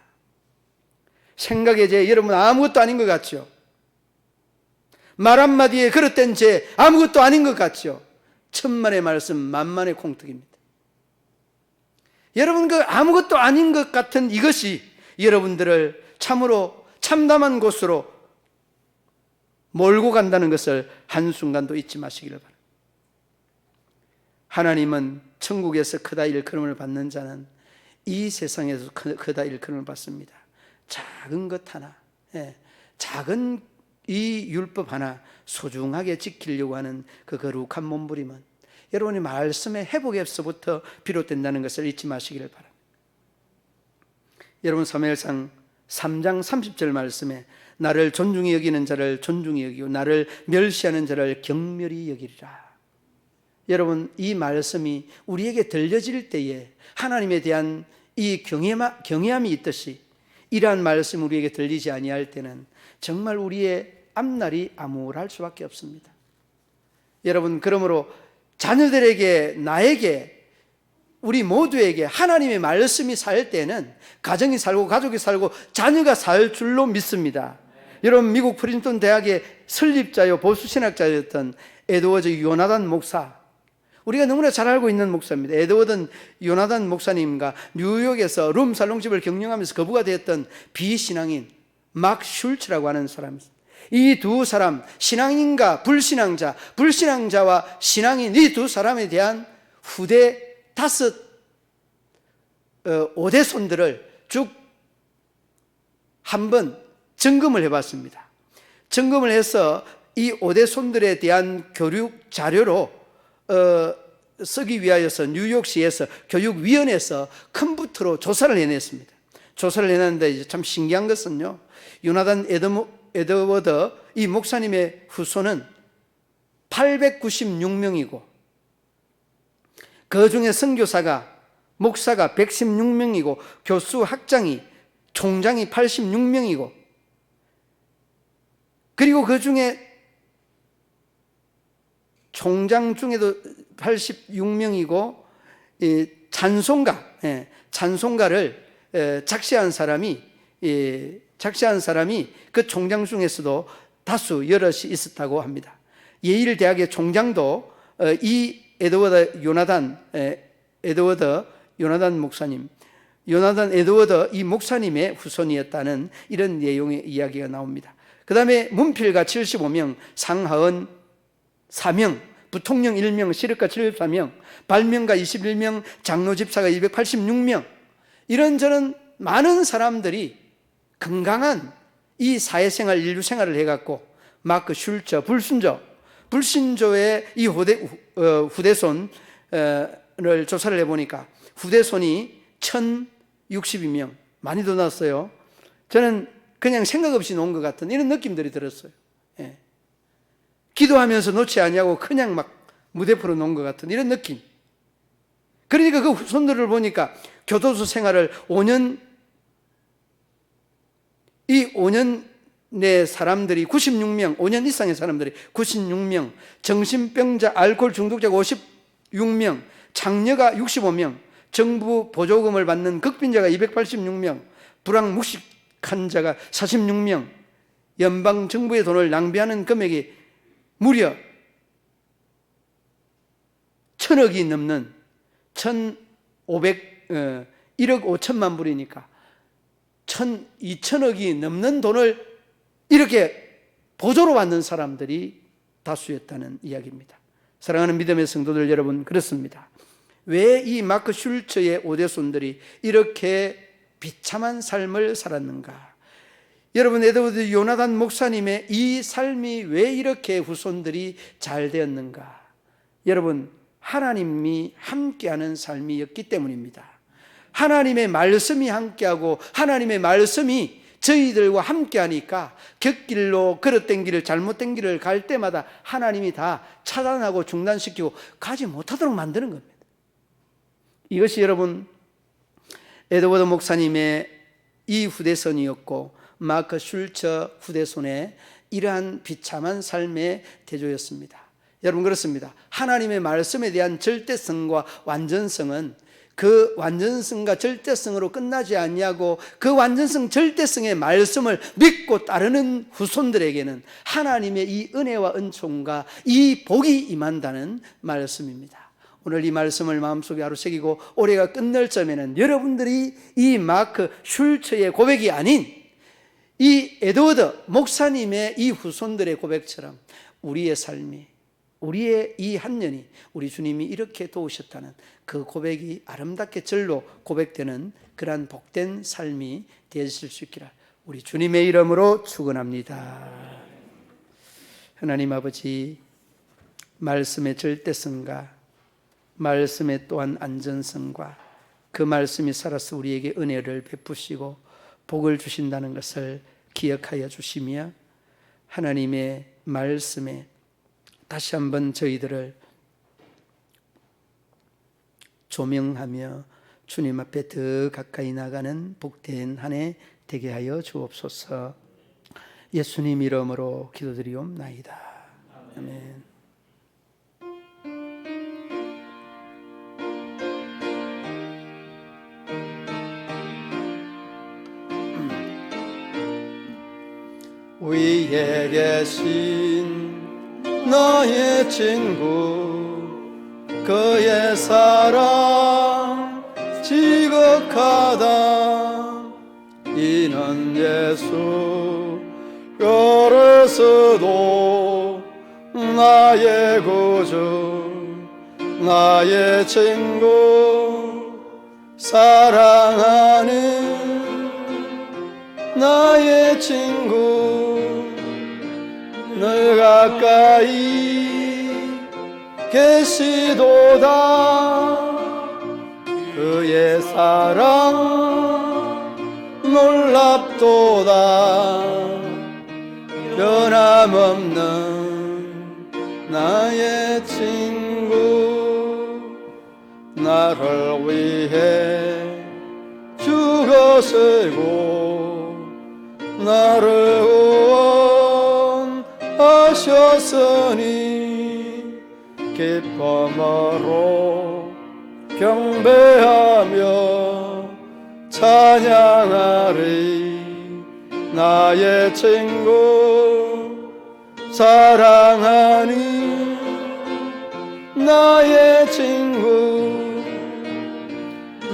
생각의 죄, 여러분 아무것도 아닌 것 같죠? 말 한마디에 그릇된 죄 아무것도 아닌 것 같죠? 천만의 말씀 만만의 콩떡입니다. 여러분 그 아무것도 아닌 것 같은 이것이 여러분들을 참으로 참담한 곳으로 몰고 간다는 것을 한순간도 잊지 마시기를 바랍니다. 하나님은 천국에서 크다 일컬음을 받는 자는 이 세상에서 크다 일컬음을 받습니다. 작은 것 하나, 작은 이 율법 하나 소중하게 지키려고 하는 그 거룩한 몸부림은 여러분의 말씀의 회복에서부터 비롯된다는 것을 잊지 마시기를 바랍니다. 여러분 사무엘상 3장 30절 말씀에 나를 존중히 여기는 자를 존중히 여기고 나를 멸시하는 자를 경멸히 여기리라. 여러분 이 말씀이 우리에게 들려질 때에 하나님에 대한 이 경외함이 있듯이 이러한 말씀이 우리에게 들리지 아니할 때는 정말 우리의 앞날이 암울할 수밖에 없습니다. 여러분 그러므로 자녀들에게, 나에게, 우리 모두에게 하나님의 말씀이 살 때는 가정이 살고 가족이 살고 자녀가 살 줄로 믿습니다. 여러분 미국 프린스턴 대학의 설립자요 보수신학자였던 에드워드 요나단 목사, 우리가 너무나 잘 알고 있는 목사입니다. 에드워드 요나단 목사님과 뉴욕에서 룸살롱집을 경영하면서 거부가 되었던 비신앙인 막 슐츠라고 하는 사람입니다. 이 두 사람, 신앙인과 불신앙자, 불신앙자와 신앙인 이 두 사람에 대한 후대 5대손들을 쭉 한번 점검을 해봤습니다. 점검을 해서 이 5대손들에 대한 교육 자료로 쓰기 위하여서 뉴욕시에서 교육위원회에서 컴퓨터로 조사를 해냈습니다. 조사를 해냈는데 이제 참 신기한 것은요, 요나단 에드워드 이 목사님의 후손은 896명이고 그 중에 선교사가 목사가 116명이고 교수 학장이 총장이 86명이고 그리고 그 중에 총장 중에도 86명이고 찬송가를 작시한 사람이 그 총장 중에서도 다수 여럿이 있었다고 합니다. 예일 대학의 총장도 이 에드워드 요나단 목사님, 요나단 에드워드 이 목사님의 후손이었다는 이런 내용의 이야기가 나옵니다. 그 다음에 문필가 75명, 상하원 4명, 부통령 1명, 시력가 74명, 발명가 21명, 장로집사가 286명, 이런저런 많은 사람들이 건강한 이 사회생활, 인류생활을 해갖고 마크 슐처, 불신조의 이 후대손을 조사를 해보니까 후대손이 1062명, 많이 더 났어요. 저는 그냥 생각 없이 놓은 것 같은 이런 느낌들이 들었어요. 기도하면서 놓지 아니하고 그냥 막 무대포로 놓은 것 같은 이런 느낌. 그러니까 그 후손들을 보니까 교도소 생활을 5년, 이 5년 내 사람들이 96명, 5년 이상의 사람들이 96명, 정신병자, 알코올 중독자가 56명, 장녀가 65명, 정부 보조금을 받는 극빈자가 286명, 불황묵식한 자가 46명, 연방 정부의 돈을 낭비하는 금액이 무려 1,000억이 넘는 1억 5천만 불이니까 2,000억이 넘는 돈을 이렇게 보조로 받는 사람들이 다수였다는 이야기입니다. 사랑하는 믿음의 성도들 여러분, 그렇습니다. 왜 이 마크 슐처의 5대손들이 이렇게 비참한 삶을 살았는가? 여러분, 에드워드 요나단 목사님의 이 삶이 왜 이렇게 후손들이 잘 되었는가? 여러분, 하나님이 함께하는 삶이었기 때문입니다. 하나님의 말씀이 함께하고 하나님의 말씀이 저희들과 함께하니까 곁길로 걸었던 길을, 잘못된 길을 갈 때마다 하나님이 다 차단하고 중단시키고 가지 못하도록 만드는 겁니다. 이것이 여러분 에드워드 목사님의 이 후대손이었고 마크 슐처 후대손의 이러한 비참한 삶의 대조였습니다. 여러분, 그렇습니다. 하나님의 말씀에 대한 절대성과 완전성은 그 완전성과 절대성으로 끝나지 않냐고, 그 완전성 절대성의 말씀을 믿고 따르는 후손들에게는 하나님의 이 은혜와 은총과 이 복이 임한다는 말씀입니다. 오늘 이 말씀을 마음속에 하루 새기고 올해가 끝날 점에는 여러분들이 이 마크 슐처의 고백이 아닌 이 에드워드 목사님의 이 후손들의 고백처럼 우리의 삶이, 우리의 이 한 년이 우리 주님이 이렇게 도우셨다는 그 고백이 아름답게 절로 고백되는 그러한 복된 삶이 되실 수 있기를 우리 주님의 이름으로 축원합니다. 하나님 아버지, 말씀의 절대성과 말씀의 또한 안전성과 그 말씀이 살아서 우리에게 은혜를 베푸시고 복을 주신다는 것을 기억하여 주시며 하나님의 말씀에 다시 한번 저희들을 조명하며 주님 앞에 더 가까이 나가는 복된 한 해 되게 하여 주옵소서. 예수님 이름으로 기도드리옵나이다. 아멘. 위에 계신 나의 친구, 그의 사랑 지극하다. 이는 예수 그리스도 나의 구주, 나의 친구, 사랑하는 나의 친구, 늘 가까이 계시도다. 그의 사랑 놀랍도다. 변함없는 나의 친구, 나를 위해 죽으시고 나를 구원하셨으니 기쁨으로 경배하며 찬양하리. 나의 친구, 사랑하니 나의 친구,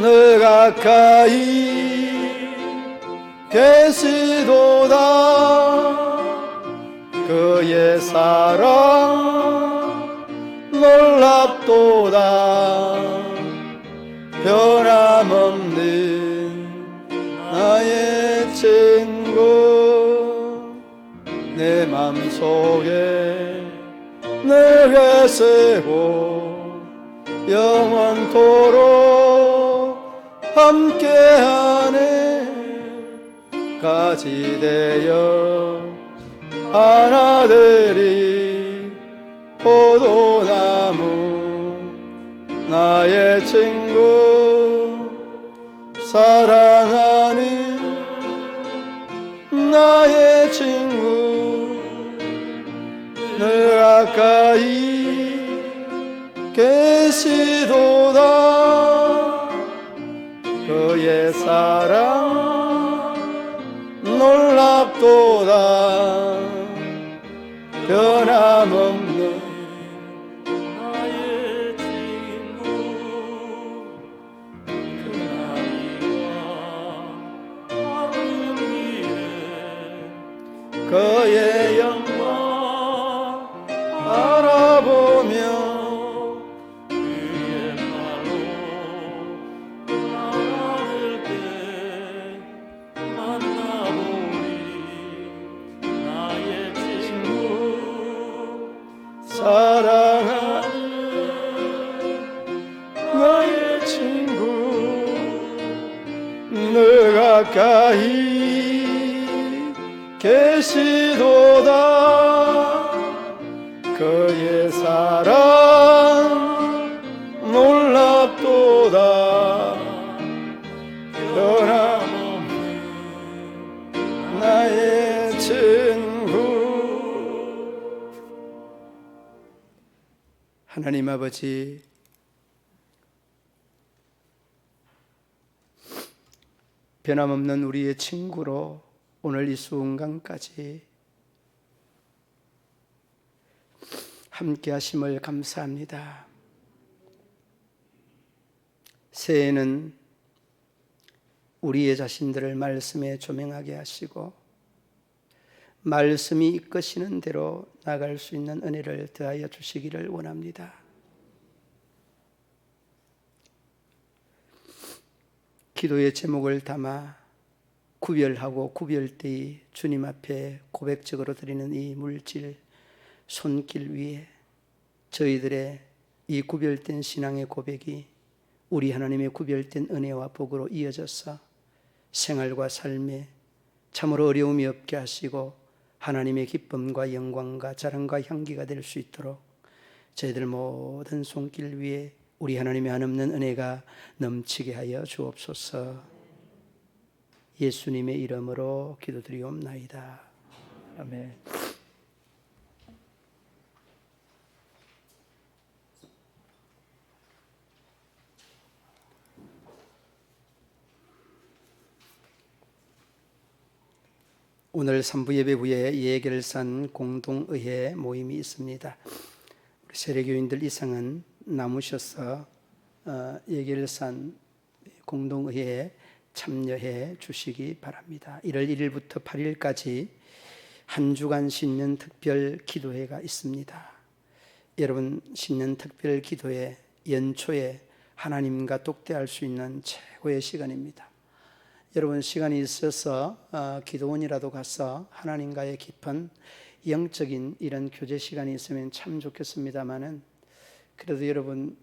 늘 가까이 계시도다. 그의 사랑 놀랍도다. 변함없는 나의 친구, 내 맘속에 늘 계시고 영원토록 함께하네. 같이 되어 하나 되리. 포도나무 나의 친구, 사랑하는 나의 친구, 늘 가까이 계시도다. 그의 사랑 놀랍도다. 변함없는 나의 친구, 그 나이와 하늘 위에 그의 영광 바라보며 그의 발로 나를 때 만나보리. 나의 친구, 사랑하는 나의 친구, 늘 가까이 계시도다. 그의 사랑 놀랍도다. 하나님 아버지, 변함없는 우리의 친구로 오늘 이 순간까지 함께 하심을 감사합니다. 새해에는 우리의 자신들을 말씀에 조명하게 하시고 말씀이 이끄시는 대로 나갈 수 있는 은혜를 더하여 주시기를 원합니다. 기도의 제목을 담아 구별하고 구별되이 주님 앞에 고백적으로 드리는 이 물질 손길 위에 저희들의 이 구별된 신앙의 고백이 우리 하나님의 구별된 은혜와 복으로 이어져서 생활과 삶에 참으로 어려움이 없게 하시고 하나님의 기쁨과 영광과 자랑과 향기가 될 수 있도록 저희들 모든 손길 위에 우리 하나님의 한없는 은혜가 넘치게 하여 주옵소서. 예수님의 이름으로 기도드리옵나이다. 아멘. 오늘 3부 예배 후에 예결산 공동의회 모임이 있습니다. 우리 세례교인들 이상은 남으셔서 예결산 공동의회에 참여해 주시기 바랍니다. 1월 1일부터 8일까지 한 주간 신년 특별 기도회가 있습니다. 여러분, 신년 특별 기도회 연초에 하나님과 독대할 수 있는 최고의 시간입니다. 여러분, 시간이 있어서 기도원이라도 가서 하나님과의 깊은 영적인 이런 교제 시간이 있으면 참 좋겠습니다만은, 그래도 여러분,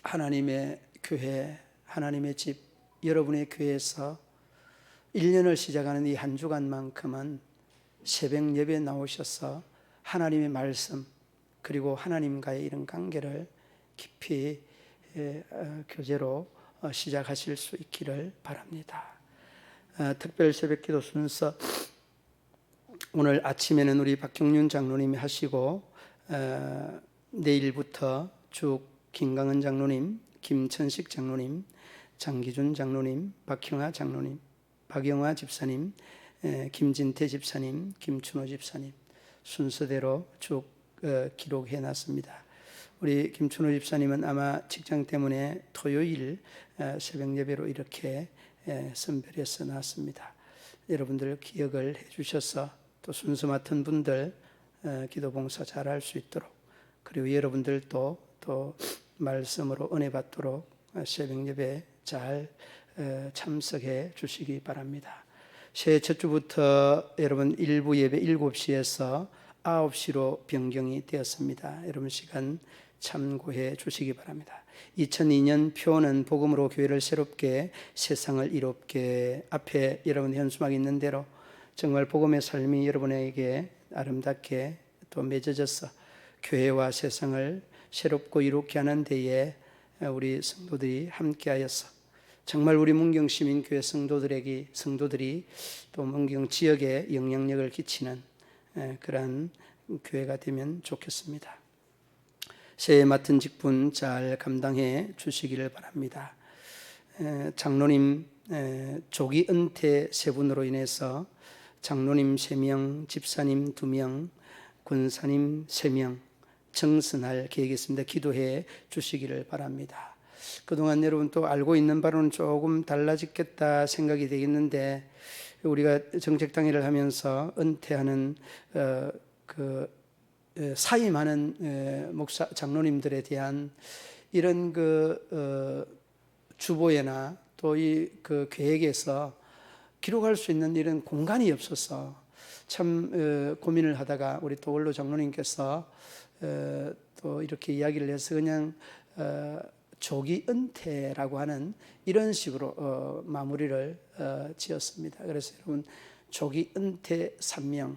하나님의 교회, 하나님의 집, 여러분의 교회에서 1년을 시작하는 이 한 주간만큼은 새벽 예배에 나오셔서 하나님의 말씀 그리고 하나님과의 이런 관계를 깊이 교제로 시작하실 수 있기를 바랍니다. 특별 새벽기도 순서 오늘 아침에는 우리 박경륜 장로님이 하시고 내일부터 쭉 김강은 장로님, 김천식 장로님, 장기준 장로님, 박형아 장로님, 박영화 집사님, 김진태 집사님, 김춘호 집사님 순서대로 쭉 기록해 놨습니다. 우리 김춘호 집사님은 아마 직장 때문에 토요일 새벽 예배로 이렇게 선별해서 나왔습니다. 여러분들 기억을 해 주셔서 또 순서 맡은 분들 기도 봉사 잘할 수 있도록, 그리고 여러분들도 또 말씀으로 은혜 받도록 새벽 예배 잘 참석해 주시기 바랍니다. 새해 첫 주부터 여러분 일부 예배 7시에서 9시로 변경이 되었습니다. 여러분 시간 참고해 주시기 바랍니다. 2002년 표는 복음으로 교회를 새롭게 세상을 이롭게, 앞에 여러분 현수막이 있는 대로 정말 복음의 삶이 여러분에게 아름답게 또 맺어져서 교회와 세상을 새롭고 이롭게 하는 데에 우리 성도들이 함께하여서 정말 우리 문경시민교회 성도들이 또 문경 지역에 영향력을 끼치는 그러한 교회가 되면 좋겠습니다. 새해 맡은 직분 잘 감당해 주시기를 바랍니다. 장로님 조기 은퇴 3분으로 인해서 장로님 3명, 집사님 2명, 권사님 3명 정선할 계획이 있습니다. 기도해 주시기를 바랍니다. 그동안 여러분 또 알고 있는 바로는 조금 달라졌겠다 생각이 되겠는데, 우리가 정책당회를 하면서 은퇴하는 사임하는 목사 장로님들에 대한 이런 주보에나 또 이 계획에서 기록할 수 있는 이런 공간이 없어서 참 고민을 하다가 우리 또 원로 장로님께서 또 이렇게 이야기를 해서 그냥 조기 은퇴라고 하는 이런 식으로 마무리를 지었습니다. 그래서 여러분 조기 은퇴 3명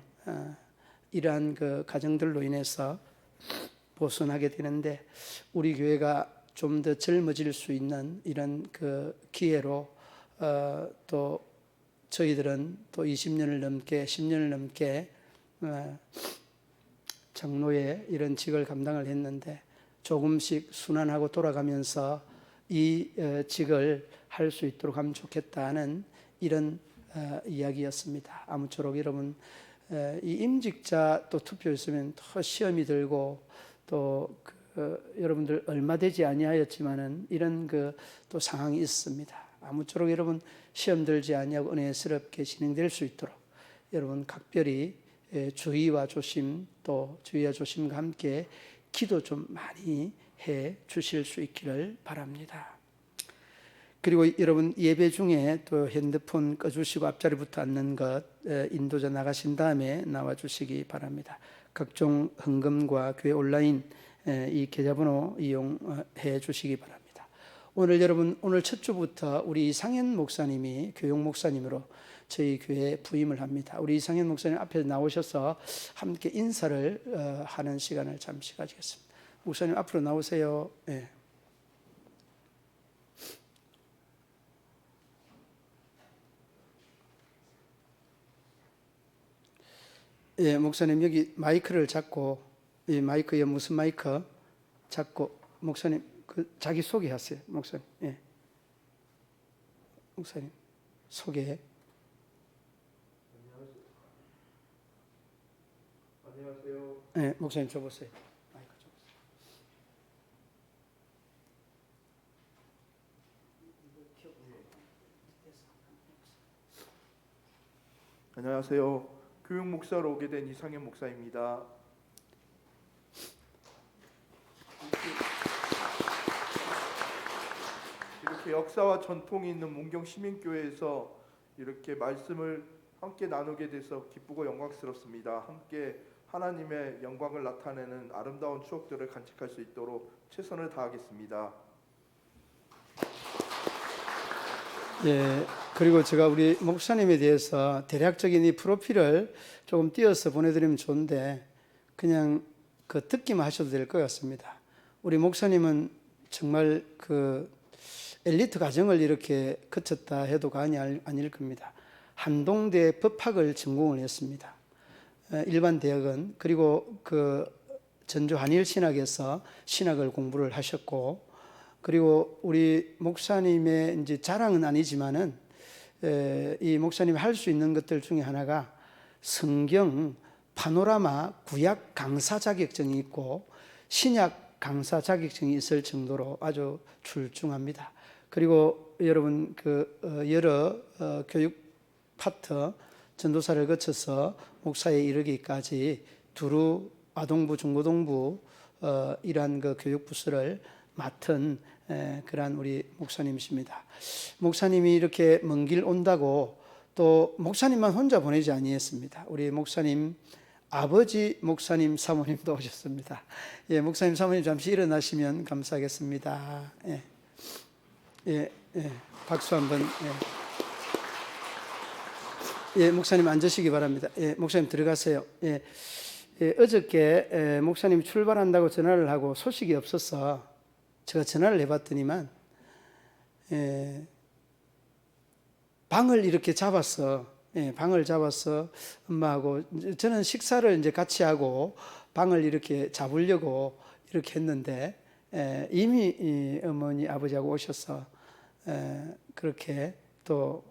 이러한 가정들로 인해서 보선하게 되는데, 우리 교회가 좀 더 젊어질 수 있는 이런 기회로 또 저희들은 또 20년을 넘게 10년을 넘게 장로의 이런 직을 감당을 했는데 조금씩 순환하고 돌아가면서 이 직을 할 수 있도록 하면 좋겠다는 이런 이야기였습니다. 아무쪼록 여러분 이 임직자 또 투표 있으면 더 시험이 들고 또 여러분들 얼마 되지 아니하였지만은 이런 또 상황이 있습니다. 아무쪼록 여러분 시험 들지 아니하고 은혜스럽게 진행될 수 있도록 여러분 각별히 주의와 조심 또 주의와 조심과 함께 기도 좀 많이 해 주실 수 있기를 바랍니다. 그리고 여러분 예배 중에 또 핸드폰 꺼주시고 앞자리부터 앉는 것 인도자 나가신 다음에 나와 주시기 바랍니다. 각종 헌금과 교회 온라인 이 계좌번호 이용해 주시기 바랍니다. 오늘 여러분 오늘 첫 주부터 우리 이상현 목사님이 교육 목사님으로 저희 교회에 부임을 합니다. 우리 이상현 목사님 앞에 나오셔서 함께 인사를 하는 시간을 잠시 가지겠습니다. 목사님 앞으로 나오세요. 네. 예, 목사님 여기 마이크를 잡고 이 마이크에 무슨 마이크 잡고 목사님 자기 소개하세요. 목사님, 예, 목사님 소개. 안녕하세요. 예, 목사님 줘보세요. 마이크 줘보세요. 안녕하세요. 교육 목사로 오게 된 이상현 목사입니다. 이렇게 역사와 전통이 있는 문경 시민교회에서 이렇게 말씀을 함께 나누게 돼서 기쁘고 영광스럽습니다. 함께 하나님의 영광을 나타내는 아름다운 추억들을 간직할 수 있도록 최선을 다하겠습니다. 예, 그리고 제가 우리 목사님에 대해서 대략적인 이 프로필을 조금 띄어서 보내드리면 좋은데 그냥 듣기만 하셔도 될 것 같습니다. 우리 목사님은 정말 엘리트 가정을 이렇게 거쳤다 해도 과언이 아닐 겁니다. 한동대 법학을 전공을 했습니다. 일반 대학은. 그리고 전주 한일신학에서 신학을 공부를 하셨고, 그리고 우리 목사님의 이제 자랑은 아니지만은 이 목사님이 할 수 있는 것들 중에 하나가 성경 파노라마 구약 강사 자격증이 있고 신약 강사 자격증이 있을 정도로 아주 출중합니다. 그리고 여러분 여러 교육 파트 전도사를 거쳐서 목사에 이르기까지 두루 아동부 중고등부 이러한 교육 부서를 맡은 그러한 우리 목사님이십니다. 목사님이 이렇게 먼 길 온다고 또 목사님만 혼자 보내지 아니했습니다. 우리 목사님 아버지 목사님 사모님도 오셨습니다. 예, 목사님 사모님 잠시 일어나시면 감사하겠습니다. 예, 예, 예, 박수 한번. 예. 예, 목사님 앉으시기 바랍니다. 예, 목사님 들어가세요. 예, 예, 어저께 목사님 출발한다고 전화를 하고 소식이 없어서 제가 전화를 해봤더니만 방을 이렇게 잡았어. 방을 잡아서 엄마하고 저는 식사를 이제 같이 하고 방을 이렇게 잡으려고 이렇게 했는데 이미 어머니 아버지하고 오셔서 그렇게 또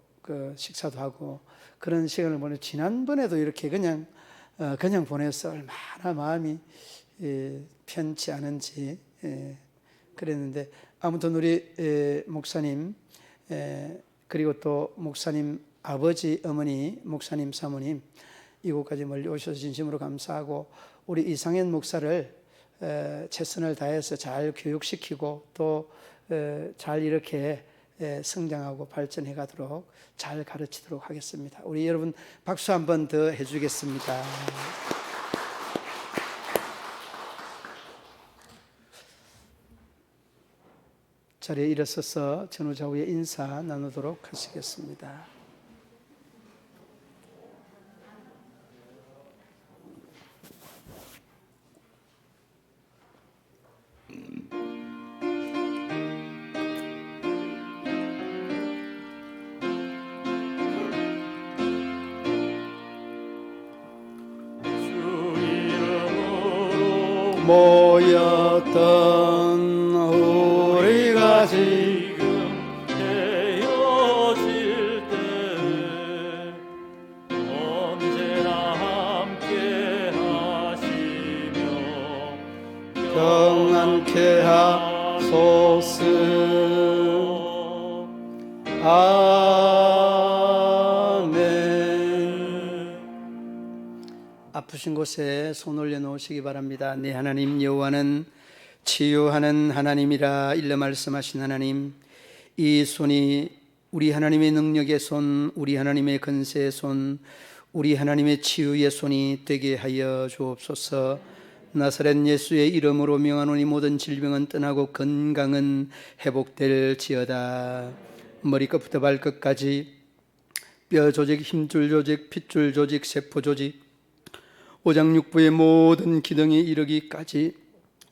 식사도 하고 그런 시간을 보내. 지난번에도 이렇게 그냥 보냈어. 얼마나 마음이 편치 않은지 그랬는데 아무튼 우리 목사님 그리고 또 목사님 아버지 어머니 목사님 사모님 이곳까지 멀리 오셔서 진심으로 감사하고 우리 이상현 목사를 최선을 다해서 잘 교육시키고 또 잘 이렇게 성장하고 발전해 가도록 잘 가르치도록 하겠습니다. 우리 여러분 박수 한 번 더 해주겠습니다. 자리에 일어서서 전후좌우의 인사 나누도록 하시겠습니다. 주 이름으로 모였던 우리가 지금 헤어질 때 언제나 함께 하시며 평안케 하소서. 아멘. 아프신 곳에 손 올려놓으시기 바랍니다. 네 하나님 여호와는 치유하는 하나님이라 일러 말씀하신 하나님, 이 손이 우리 하나님의 능력의 손, 우리 하나님의 근세의 손, 우리 하나님의 치유의 손이 되게 하여 주옵소서. 나사렛 예수의 이름으로 명하노니 모든 질병은 떠나고 건강은 회복될지어다. 머리끝부터 발끝까지 뼈 조직, 힘줄 조직, 핏줄 조직, 세포 조직, 오장육부의 모든 기능이 이르기까지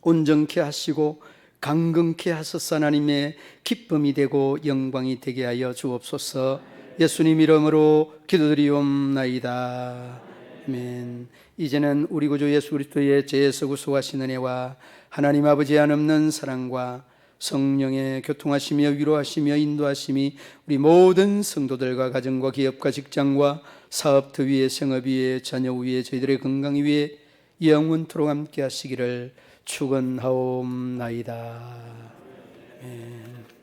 온전케 하시고 강건케 하소서. 하나님의 기쁨이 되고 영광이 되게 하여 주옵소서. 예수님 이름으로 기도드리옵나이다. 아멘. 이제는 우리 구주 예수 그리스도의 죄에서 구속하신 은혜와 하나님 아버지의 한없는 사랑과 성령의 교통하시며 위로하시며 인도하심이 우리 모든 성도들과 가정과 기업과 직장과 사업터 위에 생업 위에 자녀 위에 저희들의 건강 위에 영원토록 함께 하시기를 축원하옵나이다. 아멘.